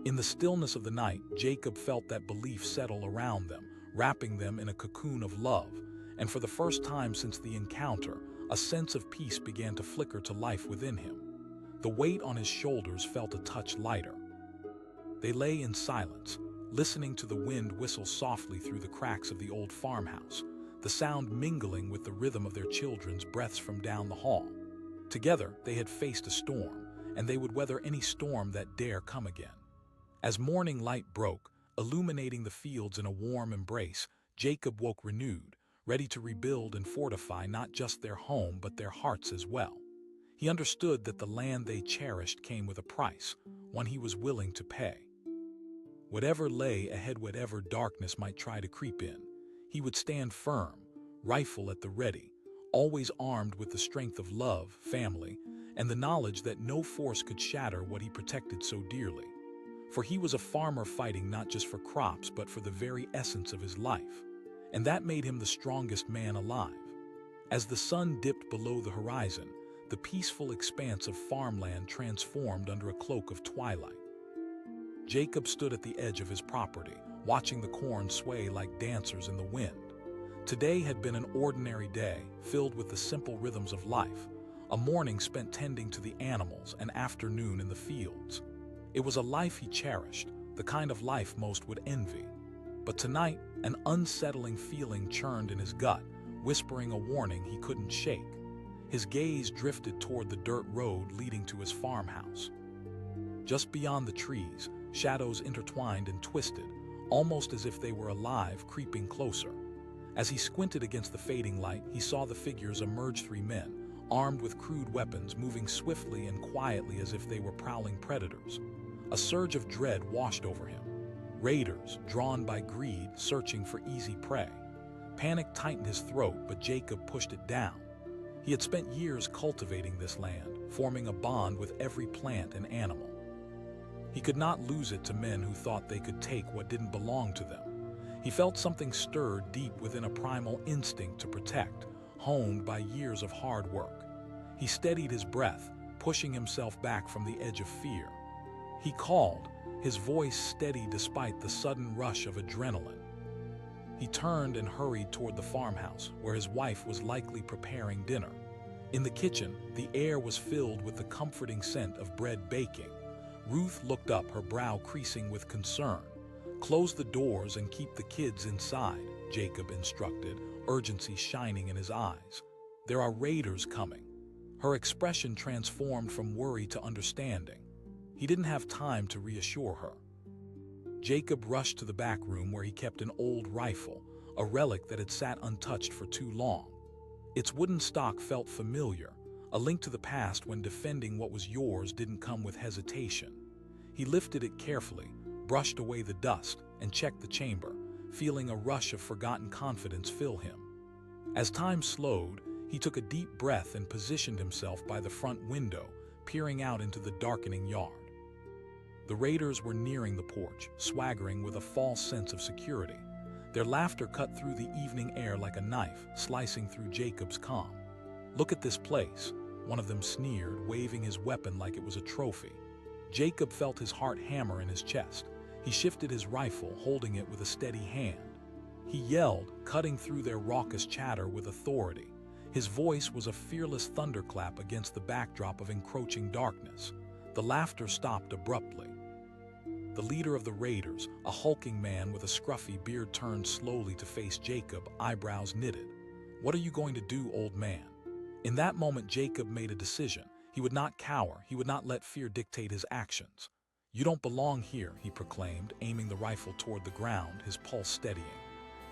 In the stillness of the night, Jacob felt that belief settle around them, wrapping them in a cocoon of love, and for the first time since the encounter, a sense of peace began to flicker to life within him. The weight on his shoulders felt a touch lighter. They lay in silence, listening to the wind whistle softly through the cracks of the old farmhouse, the sound mingling with the rhythm of their children's breaths from down the hall. Together, they had faced a storm, and they would weather any storm that dare come again. As morning light broke, illuminating the fields in a warm embrace, Jacob woke renewed, ready to rebuild and fortify not just their home but their hearts as well. He understood that the land they cherished came with a price, one he was willing to pay. Whatever lay ahead, whatever darkness might try to creep in, he would stand firm, rifle at the ready, always armed with the strength of love, family, and the knowledge that no force could shatter what he protected so dearly. For he was a farmer fighting not just for crops but for the very essence of his life, and that made him the strongest man alive. As the sun dipped below the horizon, the peaceful expanse of farmland transformed under a cloak of twilight. Jacob stood at the edge of his property, watching the corn sway like dancers in the wind. Today had been an ordinary day, filled with the simple rhythms of life, a morning spent tending to the animals, an afternoon in the fields. It was a life he cherished, the kind of life most would envy. But tonight, an unsettling feeling churned in his gut, whispering a warning he couldn't shake. His gaze drifted toward the dirt road leading to his farmhouse. Just beyond the trees, shadows intertwined and twisted, almost as if they were alive, creeping closer. As he squinted against the fading light, he saw the figures emerge, 3 men, armed with crude weapons, moving swiftly and quietly as if they were prowling predators. A surge of dread washed over him. Raiders, drawn by greed, searching for easy prey. Panic tightened his throat, but Jacob pushed it down. He had spent years cultivating this land, forming a bond with every plant and animal. He could not lose it to men who thought they could take what didn't belong to them. He felt something stir deep within, a primal instinct to protect, honed by years of hard work. He steadied his breath, pushing himself back from the edge of fear. He called, his voice steady despite the sudden rush of adrenaline. He turned and hurried toward the farmhouse, where his wife was likely preparing dinner. In the kitchen, the air was filled with the comforting scent of bread baking. Ruth looked up, her brow creasing with concern. "Close the doors and keep the kids inside," Jacob instructed, urgency shining in his eyes. "There are raiders coming." Her expression transformed from worry to understanding. He didn't have time to reassure her. Jacob rushed to the back room where he kept an old rifle, a relic that had sat untouched for too long. Its wooden stock felt familiar, a link to the past when defending what was yours didn't come with hesitation. He lifted it carefully, brushed away the dust, and checked the chamber, feeling a rush of forgotten confidence fill him. As time slowed, he took a deep breath and positioned himself by the front window, peering out into the darkening yard. The raiders were nearing the porch, swaggering with a false sense of security. Their laughter cut through the evening air like a knife, slicing through Jacob's calm. "Look at this place," one of them sneered, waving his weapon like it was a trophy. Jacob felt his heart hammer in his chest. He shifted his rifle, holding it with a steady hand. He yelled, cutting through their raucous chatter with authority. His voice was a fearless thunderclap against the backdrop of encroaching darkness. The laughter stopped abruptly. The leader of the raiders, a hulking man with a scruffy beard, turned slowly to face Jacob, eyebrows knitted. "What are you going to do, old man?" In that moment, Jacob made a decision. He would not cower. He would not let fear dictate his actions. "You don't belong here," he proclaimed, aiming the rifle toward the ground, his pulse steadying.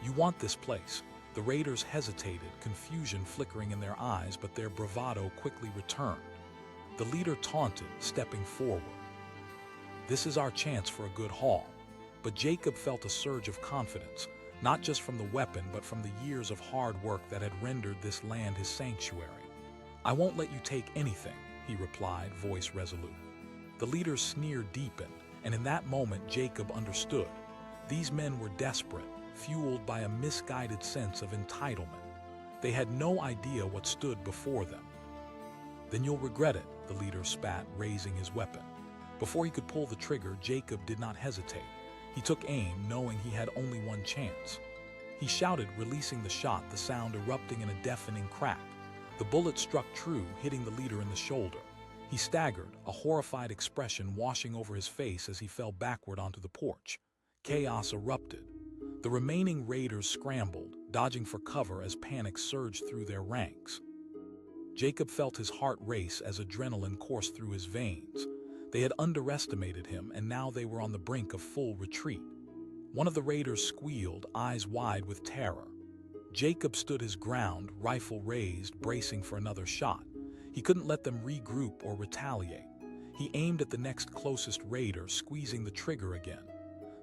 "You want this place." The raiders hesitated, confusion flickering in their eyes, but their bravado quickly returned. The leader taunted, stepping forward. "This is our chance for a good haul." But Jacob felt a surge of confidence, not just from the weapon but from the years of hard work that had rendered this land his sanctuary. "I won't let you take anything," he replied, voice resolute. The leader's sneer deepened, and in that moment Jacob understood. These men were desperate, fueled by a misguided sense of entitlement. They had no idea what stood before them. "Then you'll regret it," the leader spat, raising his weapon. Before he could pull the trigger, Jacob did not hesitate. He took aim, knowing he had only one chance. He shouted, releasing the shot, the sound erupting in a deafening crack. The bullet struck true, hitting the leader in the shoulder. He staggered, a horrified expression washing over his face as he fell backward onto the porch. Chaos erupted. The remaining raiders scrambled, dodging for cover as panic surged through their ranks. Jacob felt his heart race as adrenaline coursed through his veins. They had underestimated him, and now they were on the brink of full retreat. One of the raiders squealed, eyes wide with terror. Jacob stood his ground, rifle raised, bracing for another shot. He couldn't let them regroup or retaliate. He aimed at the next closest raider, squeezing the trigger again.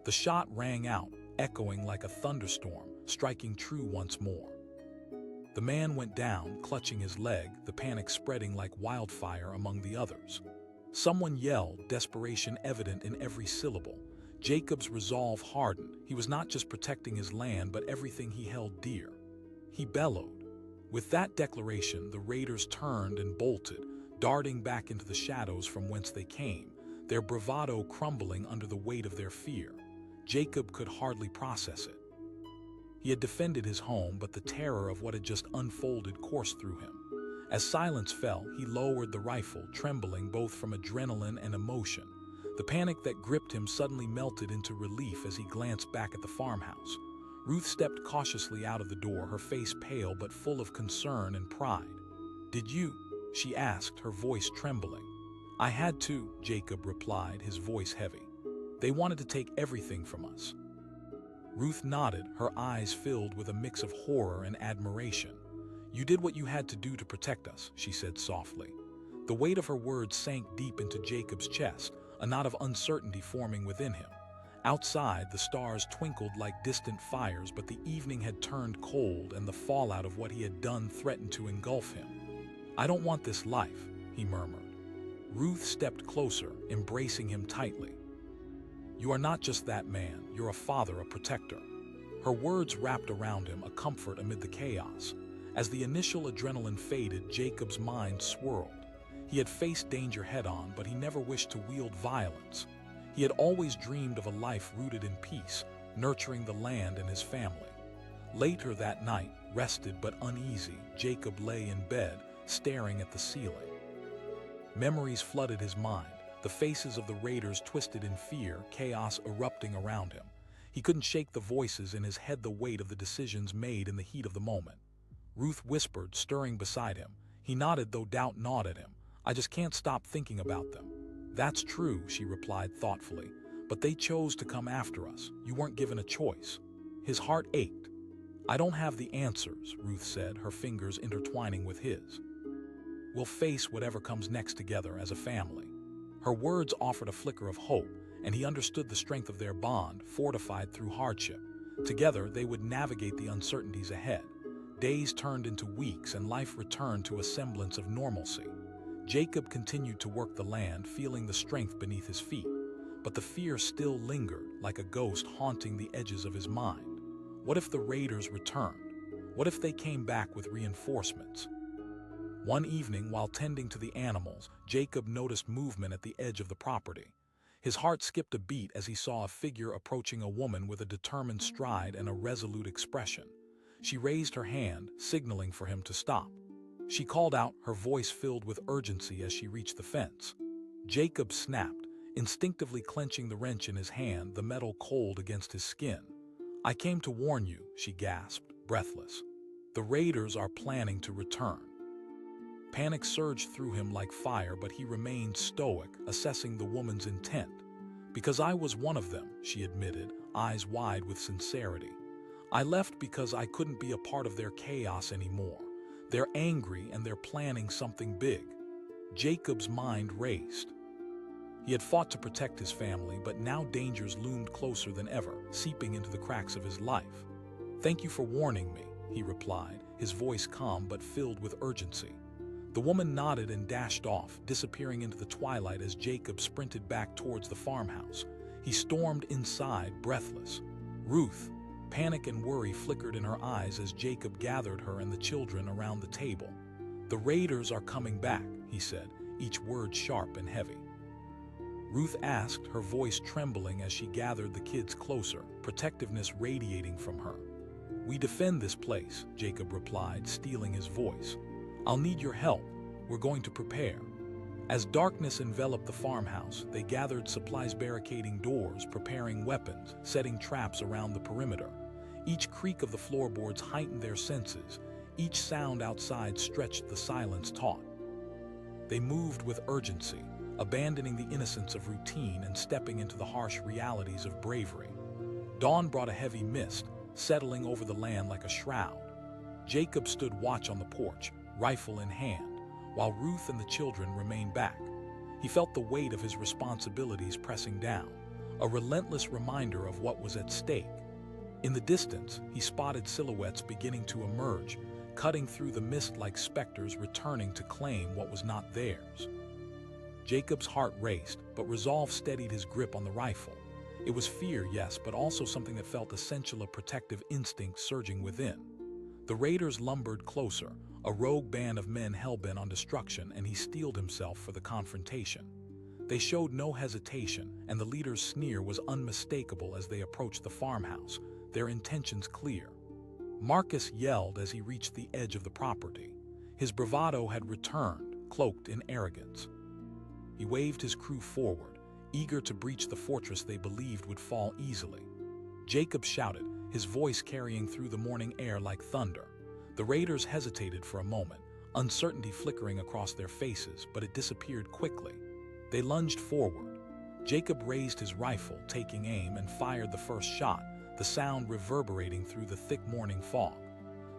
The shot rang out, echoing like a thunderstorm, striking true once more. The man went down, clutching his leg, the panic spreading like wildfire among the others. Someone yelled, desperation evident in every syllable. Jacob's resolve hardened. He was not just protecting his land, but everything he held dear. He bellowed. With that declaration, the raiders turned and bolted, darting back into the shadows from whence they came, their bravado crumbling under the weight of their fear. Jacob could hardly process it. He had defended his home, but the terror of what had just unfolded coursed through him. As silence fell, he lowered the rifle, trembling both from adrenaline and emotion. The panic that gripped him suddenly melted into relief as he glanced back at the farmhouse. Ruth stepped cautiously out of the door, her face pale but full of concern and pride. "Did you?" she asked, her voice trembling. "I had to," Jacob replied, his voice heavy. "They wanted to take everything from us." Ruth nodded, her eyes filled with a mix of horror and admiration. "You did what you had to do to protect us," she said softly. The weight of her words sank deep into Jacob's chest, a knot of uncertainty forming within him. Outside, the stars twinkled like distant fires, but the evening had turned cold and the fallout of what he had done threatened to engulf him. "I don't want this life," he murmured. Ruth stepped closer, embracing him tightly. "You are not just that man, you're a father, a protector." Her words wrapped around him, a comfort amid the chaos. As the initial adrenaline faded, Jacob's mind swirled. He had faced danger head-on, but he never wished to wield violence. He had always dreamed of a life rooted in peace, nurturing the land and his family. Later that night, rested but uneasy, Jacob lay in bed, staring at the ceiling. Memories flooded his mind, the faces of the raiders twisted in fear, chaos erupting around him. He couldn't shake the voices in his head, the weight of the decisions made in the heat of the moment. Ruth whispered, stirring beside him. He nodded, though doubt gnawed at him. "I just can't stop thinking about them." "That's true," she replied thoughtfully, "but they chose to come after us. You weren't given a choice." His heart ached. "I don't have the answers," Ruth said, her fingers intertwining with his. "We'll face whatever comes next together as a family." Her words offered a flicker of hope, and he understood the strength of their bond, fortified through hardship. Together, they would navigate the uncertainties ahead. Days turned into weeks, and life returned to a semblance of normalcy. Jacob continued to work the land, feeling the strength beneath his feet. But the fear still lingered, like a ghost haunting the edges of his mind. What if the raiders returned? What if they came back with reinforcements? One evening, while tending to the animals, Jacob noticed movement at the edge of the property. His heart skipped a beat as he saw a figure approaching a woman with a determined stride and a resolute expression. She raised her hand, signaling for him to stop. She called out, her voice filled with urgency as she reached the fence. Jacob snapped, instinctively clenching the wrench in his hand, the metal cold against his skin. "I came to warn you," she gasped, breathless. "The raiders are planning to return." Panic surged through him like fire, but he remained stoic, assessing the woman's intent. "Because I was one of them," she admitted, eyes wide with sincerity. "I left because I couldn't be a part of their chaos anymore. They're angry and they're planning something big." Jacob's mind raced. He had fought to protect his family, but now dangers loomed closer than ever, seeping into the cracks of his life. "Thank you for warning me," he replied, his voice calm but filled with urgency. The woman nodded and dashed off, disappearing into the twilight as Jacob sprinted back towards the farmhouse. He stormed inside, breathless. Ruth. Panic and worry flickered in her eyes as Jacob gathered her and the children around the table. "The raiders are coming back," he said, each word sharp and heavy. Ruth asked, her voice trembling as she gathered the kids closer, protectiveness radiating from her. "We defend this place," Jacob replied, steeling his voice. "I'll need your help. We're going to prepare." As darkness enveloped the farmhouse, they gathered supplies, barricading doors, preparing weapons, setting traps around the perimeter. Each creak of the floorboards heightened their senses. Each sound outside stretched the silence taut. They moved with urgency, abandoning the innocence of routine and stepping into the harsh realities of bravery. Dawn brought a heavy mist, settling over the land like a shroud. Jacob stood watch on the porch, rifle in hand, while Ruth and the children remained back. He felt the weight of his responsibilities pressing down, a relentless reminder of what was at stake. In the distance, he spotted silhouettes beginning to emerge, cutting through the mist like specters returning to claim what was not theirs. Jacob's heart raced, but resolve steadied his grip on the rifle. It was fear, yes, but also something that felt essential, a protective instinct surging within. The raiders lumbered closer, a rogue band of men hell-bent on destruction, and he steeled himself for the confrontation. They showed no hesitation, and the leader's sneer was unmistakable as they approached the farmhouse, their intentions clear. Marcus yelled as he reached the edge of the property. His bravado had returned, cloaked in arrogance. He waved his crew forward, eager to breach the fortress they believed would fall easily. Jacob shouted, his voice carrying through the morning air like thunder. The raiders hesitated for a moment, uncertainty flickering across their faces, but it disappeared quickly. They lunged forward. Jacob raised his rifle, taking aim, and fired the first shot, the sound reverberating through the thick morning fog.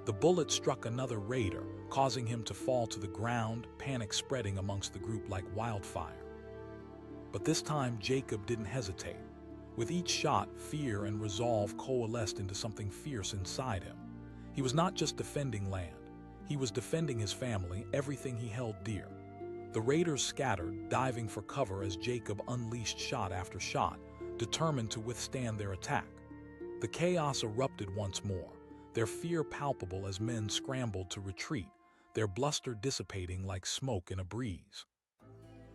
The bullet struck another raider, causing him to fall to the ground, panic spreading amongst the group like wildfire. But this time Jacob didn't hesitate. With each shot, fear and resolve coalesced into something fierce inside him. He was not just defending land. He was defending his family, everything he held dear. The raiders scattered, diving for cover as Jacob unleashed shot after shot, determined to withstand their attack. The chaos erupted once more, their fear palpable as men scrambled to retreat, their bluster dissipating like smoke in a breeze.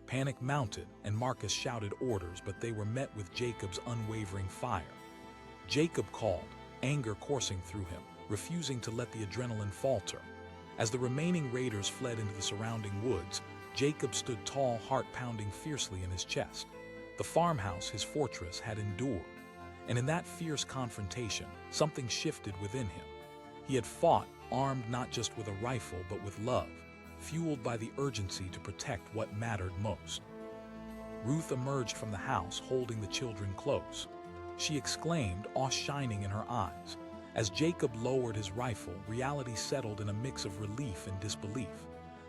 Panic mounted, and Marcus shouted orders, but they were met with Jacob's unwavering fire. Jacob called, anger coursing through him, refusing to let the adrenaline falter. As the remaining raiders fled into the surrounding woods, Jacob stood tall, heart pounding fiercely in his chest. The farmhouse, his fortress, had endured. And in that fierce confrontation, something shifted within him. He had fought, armed not just with a rifle but with love, fueled by the urgency to protect what mattered most. Ruth emerged from the house, holding the children close. She exclaimed, awe shining in her eyes. As Jacob lowered his rifle, reality settled in a mix of relief and disbelief.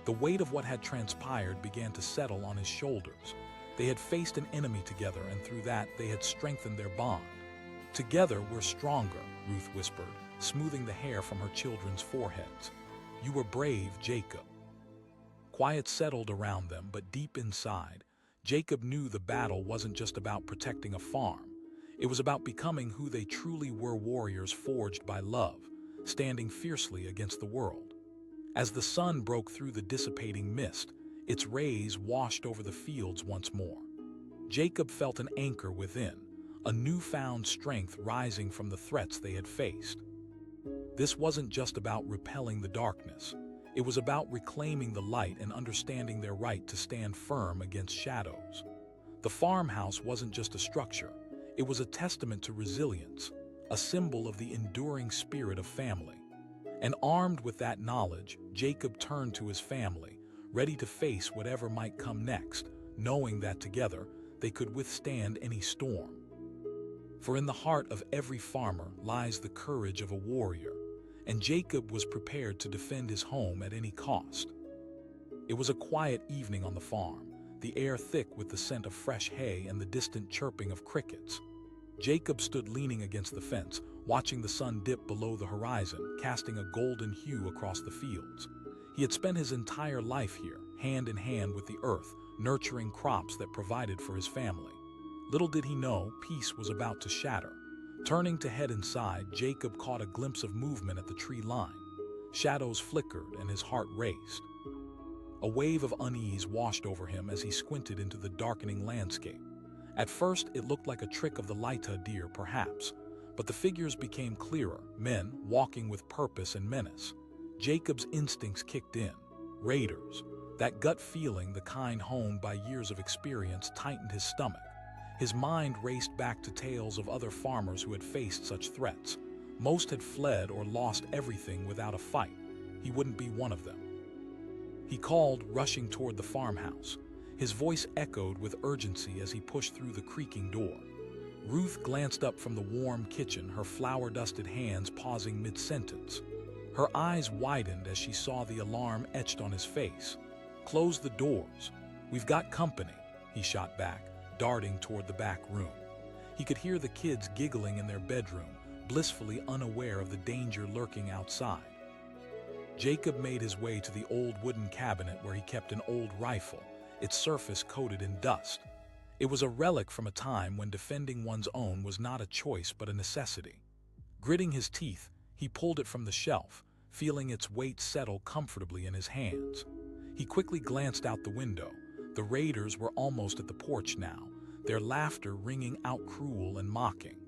The weight of what had transpired began to settle on his shoulders. They had faced an enemy together, and through that they had strengthened their bond. Together we're stronger, Ruth whispered, smoothing the hair from her children's foreheads. You were brave, Jacob. Quiet settled around them, but deep inside, Jacob knew the battle wasn't just about protecting a farm. It was about becoming who they truly were, warriors forged by love, standing fiercely against the world. As the sun broke through the dissipating mist, its rays washed over the fields once more. Jacob felt an anchor within, a newfound strength rising from the threats they had faced. This wasn't just about repelling the darkness. It was about reclaiming the light and understanding their right to stand firm against shadows. The farmhouse wasn't just a structure. It was a testament to resilience, a symbol of the enduring spirit of family. And armed with that knowledge, Jacob turned to his family, ready to face whatever might come next, knowing that together they could withstand any storm. For in the heart of every farmer lies the courage of a warrior, and Jacob was prepared to defend his home at any cost. It was a quiet evening on the farm, the air thick with the scent of fresh hay and the distant chirping of crickets. Jacob stood leaning against the fence, watching the sun dip below the horizon, casting a golden hue across the fields. He had spent his entire life here, hand in hand with the earth, nurturing crops that provided for his family. Little did he know, peace was about to shatter. Turning to head inside, Jacob caught a glimpse of movement at the tree line. Shadows flickered and his heart raced. A wave of unease washed over him as he squinted into the darkening landscape. At first, it looked like a trick of the Laita deer, perhaps, but the figures became clearer, men walking with purpose and menace. Jacob's instincts kicked in. Raiders. That gut feeling, the kind honed by years of experience, tightened his stomach. His mind raced back to tales of other farmers who had faced such threats. Most had fled or lost everything without a fight. He wouldn't be one of them. He called, rushing toward the farmhouse. His voice echoed with urgency as he pushed through the creaking door. Ruth glanced up from the warm kitchen, her flour-dusted hands pausing mid-sentence. Her eyes widened as she saw the alarm etched on his face. "Close the doors. We've got company," he shot back, darting toward the back room. He could hear the kids giggling in their bedroom, blissfully unaware of the danger lurking outside. Jacob made his way to the old wooden cabinet where he kept an old rifle, its surface coated in dust. It was a relic from a time when defending one's own was not a choice but a necessity. Gritting his teeth, he pulled it from the shelf, feeling its weight settle comfortably in his hands. He quickly glanced out the window. The raiders were almost at the porch now, their laughter ringing out cruel and mocking.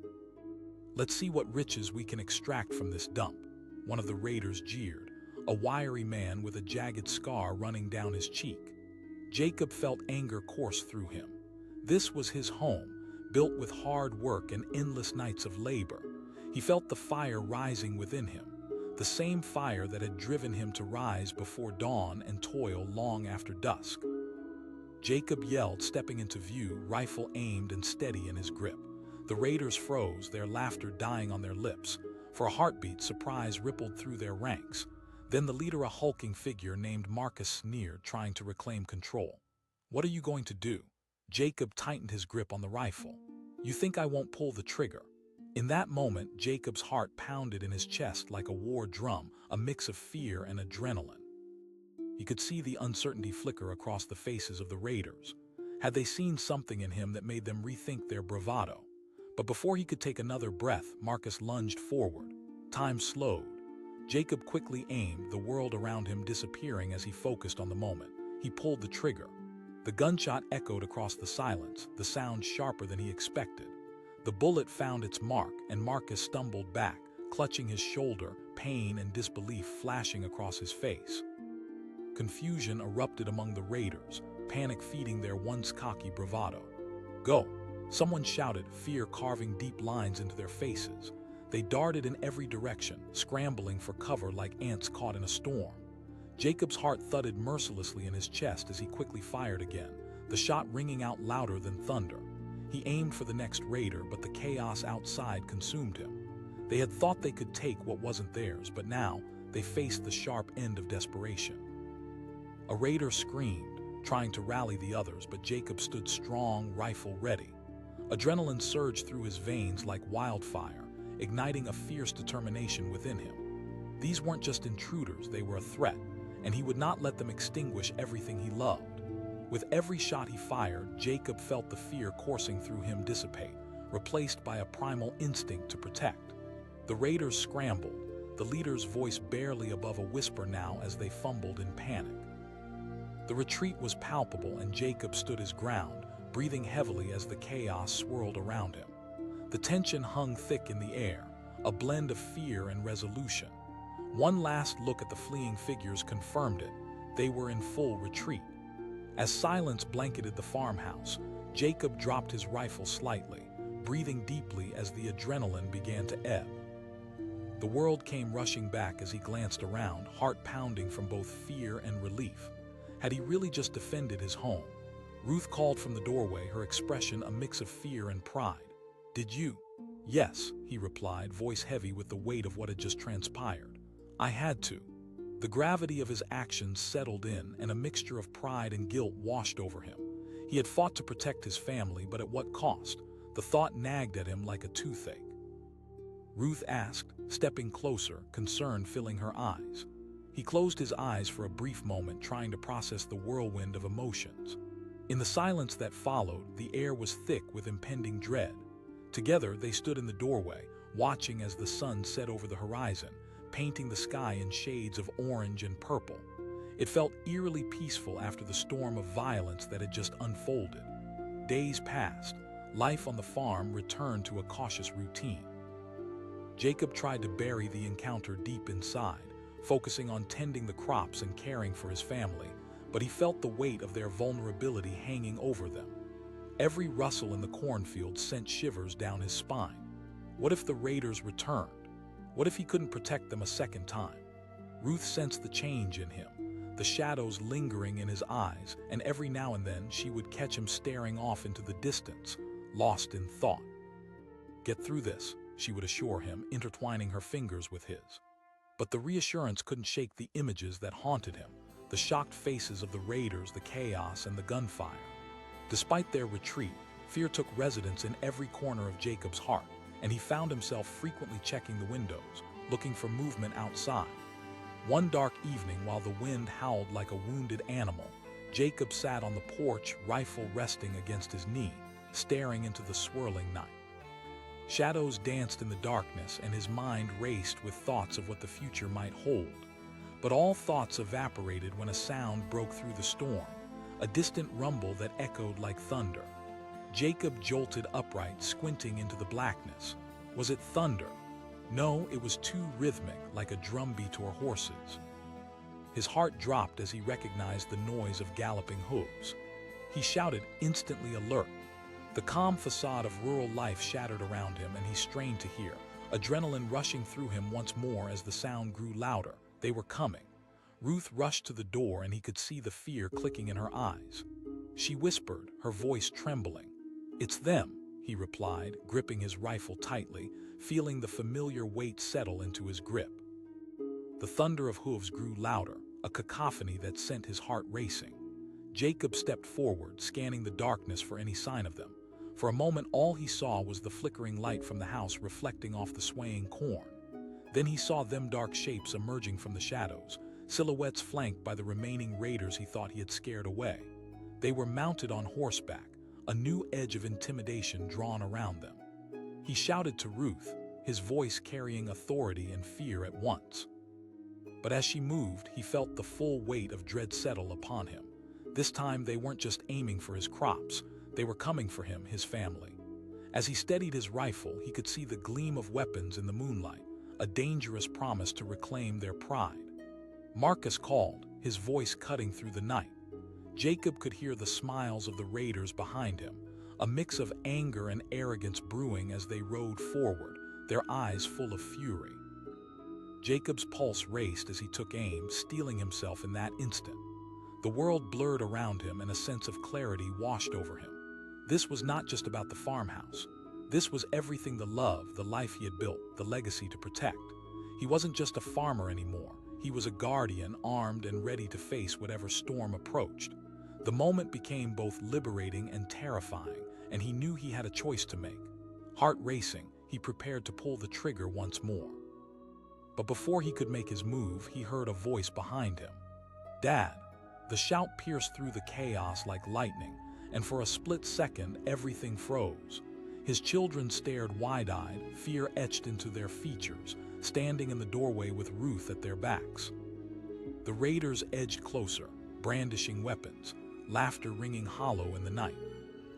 "Let's see what riches we can extract from this dump," one of the raiders jeered, a wiry man with a jagged scar running down his cheek. Jacob felt anger course through him. This was his home, built with hard work and endless nights of labor. He felt the fire rising within him, the same fire that had driven him to rise before dawn and toil long after dusk. Jacob yelled, stepping into view, rifle aimed and steady in his grip. The raiders froze, their laughter dying on their lips. For a heartbeat, surprise rippled through their ranks. Then the leader, a hulking figure named Marcus, sneered, trying to reclaim control. "What are you going to do?" Jacob tightened his grip on the rifle. "You think I won't pull the trigger?" In that moment, Jacob's heart pounded in his chest like a war drum, a mix of fear and adrenaline. He could see the uncertainty flicker across the faces of the raiders. Had they seen something in him that made them rethink their bravado? But before he could take another breath, Marcus lunged forward. Time slowed. Jacob quickly aimed, the world around him disappearing as he focused on the moment. He pulled the trigger. The gunshot echoed across the silence, the sound sharper than he expected. The bullet found its mark, and Marcus stumbled back, clutching his shoulder, pain and disbelief flashing across his face. Confusion erupted among the raiders, panic feeding their once cocky bravado. "Go!" Someone shouted, fear carving deep lines into their faces. They darted in every direction, scrambling for cover like ants caught in a storm. Jacob's heart thudded mercilessly in his chest as he quickly fired again, the shot ringing out louder than thunder. He aimed for the next raider, but the chaos outside consumed him. They had thought they could take what wasn't theirs, but now they faced the sharp end of desperation. A raider screamed, trying to rally the others, but Jacob stood strong, rifle ready. Adrenaline surged through his veins like wildfire, igniting a fierce determination within him. These weren't just intruders, they were a threat, and he would not let them extinguish everything he loved. With every shot he fired, Jacob felt the fear coursing through him dissipate, replaced by a primal instinct to protect. The raiders scrambled, the leader's voice barely above a whisper now as they fumbled in panic. The retreat was palpable, and Jacob stood his ground, breathing heavily as the chaos swirled around him. The tension hung thick in the air, a blend of fear and resolution. One last look at the fleeing figures confirmed it. They were in full retreat. As silence blanketed the farmhouse, Jacob dropped his rifle slightly, breathing deeply as the adrenaline began to ebb. The world came rushing back as he glanced around, heart pounding from both fear and relief. Had he really just defended his home? Ruth called from the doorway, her expression a mix of fear and pride. "Did you?" "Yes," he replied, voice heavy with the weight of what had just transpired. "I had to." The gravity of his actions settled in, and a mixture of pride and guilt washed over him. He had fought to protect his family, but at what cost? The thought nagged at him like a toothache. Ruth asked, stepping closer, concern filling her eyes. He closed his eyes for a brief moment, trying to process the whirlwind of emotions. In the silence that followed, the air was thick with impending dread. Together, they stood in the doorway, watching as the sun set over the horizon, painting the sky in shades of orange and purple. It felt eerily peaceful after the storm of violence that had just unfolded. Days passed. Life on the farm returned to a cautious routine. Jacob tried to bury the encounter deep inside, focusing on tending the crops and caring for his family, but he felt the weight of their vulnerability hanging over them. Every rustle in the cornfield sent shivers down his spine. What if the raiders returned? What if he couldn't protect them a second time? Ruth sensed the change in him, the shadows lingering in his eyes, and every now and then she would catch him staring off into the distance, lost in thought. "Get through this," she would assure him, intertwining her fingers with his. But the reassurance couldn't shake the images that haunted him, the shocked faces of the raiders, the chaos, and the gunfire. Despite their retreat, fear took residence in every corner of Jacob's heart, and he found himself frequently checking the windows, looking for movement outside. One dark evening, while the wind howled like a wounded animal, Jacob sat on the porch, rifle resting against his knee, staring into the swirling night. Shadows danced in the darkness, and his mind raced with thoughts of what the future might hold. But all thoughts evaporated when a sound broke through the storm, a distant rumble that echoed like thunder. Jacob jolted upright, squinting into the blackness. Was it thunder? No, it was too rhythmic, like a drumbeat or horses. His heart dropped as he recognized the noise of galloping hooves. He shouted, instantly alert. The calm facade of rural life shattered around him, and he strained to hear, adrenaline rushing through him once more as the sound grew louder. They were coming. Ruth rushed to the door, and he could see the fear clicking in her eyes. She whispered, her voice trembling. "It's them," he replied, gripping his rifle tightly, feeling the familiar weight settle into his grip. The thunder of hooves grew louder, a cacophony that sent his heart racing. Jacob stepped forward, scanning the darkness for any sign of them. For a moment, all he saw was the flickering light from the house reflecting off the swaying corn. Then he saw them dark shapes emerging from the shadows, silhouettes flanked by the remaining raiders he thought he had scared away. They were mounted on horseback, a new edge of intimidation drawn around them. He shouted to Ruth, his voice carrying authority and fear at once. But as she moved, he felt the full weight of dread settle upon him. This time they weren't just aiming for his crops, they were coming for him, his family. As he steadied his rifle, he could see the gleam of weapons in the moonlight, a dangerous promise to reclaim their pride. Marcus called, his voice cutting through the night. Jacob could hear the smiles of the raiders behind him, a mix of anger and arrogance brewing as they rode forward, their eyes full of fury. Jacob's pulse raced as he took aim, steeling himself in that instant. The world blurred around him, and a sense of clarity washed over him. This was not just about the farmhouse. This was everything: the love, the life he had built, the legacy to protect. He wasn't just a farmer anymore. He was a guardian, armed and ready to face whatever storm approached. The moment became both liberating and terrifying, and he knew he had a choice to make. Heart racing, he prepared to pull the trigger once more. But before he could make his move, he heard a voice behind him. "Dad!" The shout pierced through the chaos like lightning, and for a split second, everything froze. His children stared wide-eyed, fear etched into their features, standing in the doorway with Ruth at their backs. The raiders edged closer, brandishing weapons, laughter ringing hollow in the night.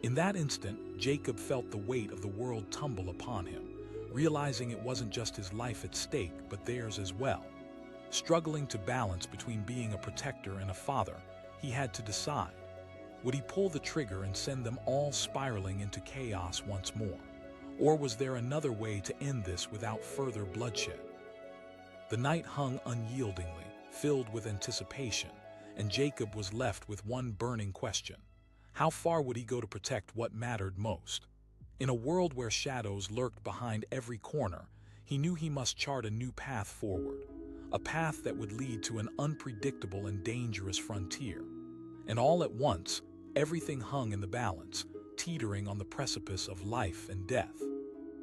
In that instant, Jacob felt the weight of the world tumble upon him, realizing it wasn't just his life at stake, but theirs as well. Struggling to balance between being a protector and a father, he had to decide. Would he pull the trigger and send them all spiraling into chaos once more? Or was there another way to end this without further bloodshed? The night hung unyieldingly, filled with anticipation, and Jacob was left with one burning question. How far would he go to protect what mattered most? In a world where shadows lurked behind every corner, he knew he must chart a new path forward, a path that would lead to an unpredictable and dangerous frontier. And all at once, everything hung in the balance, teetering on the precipice of life and death.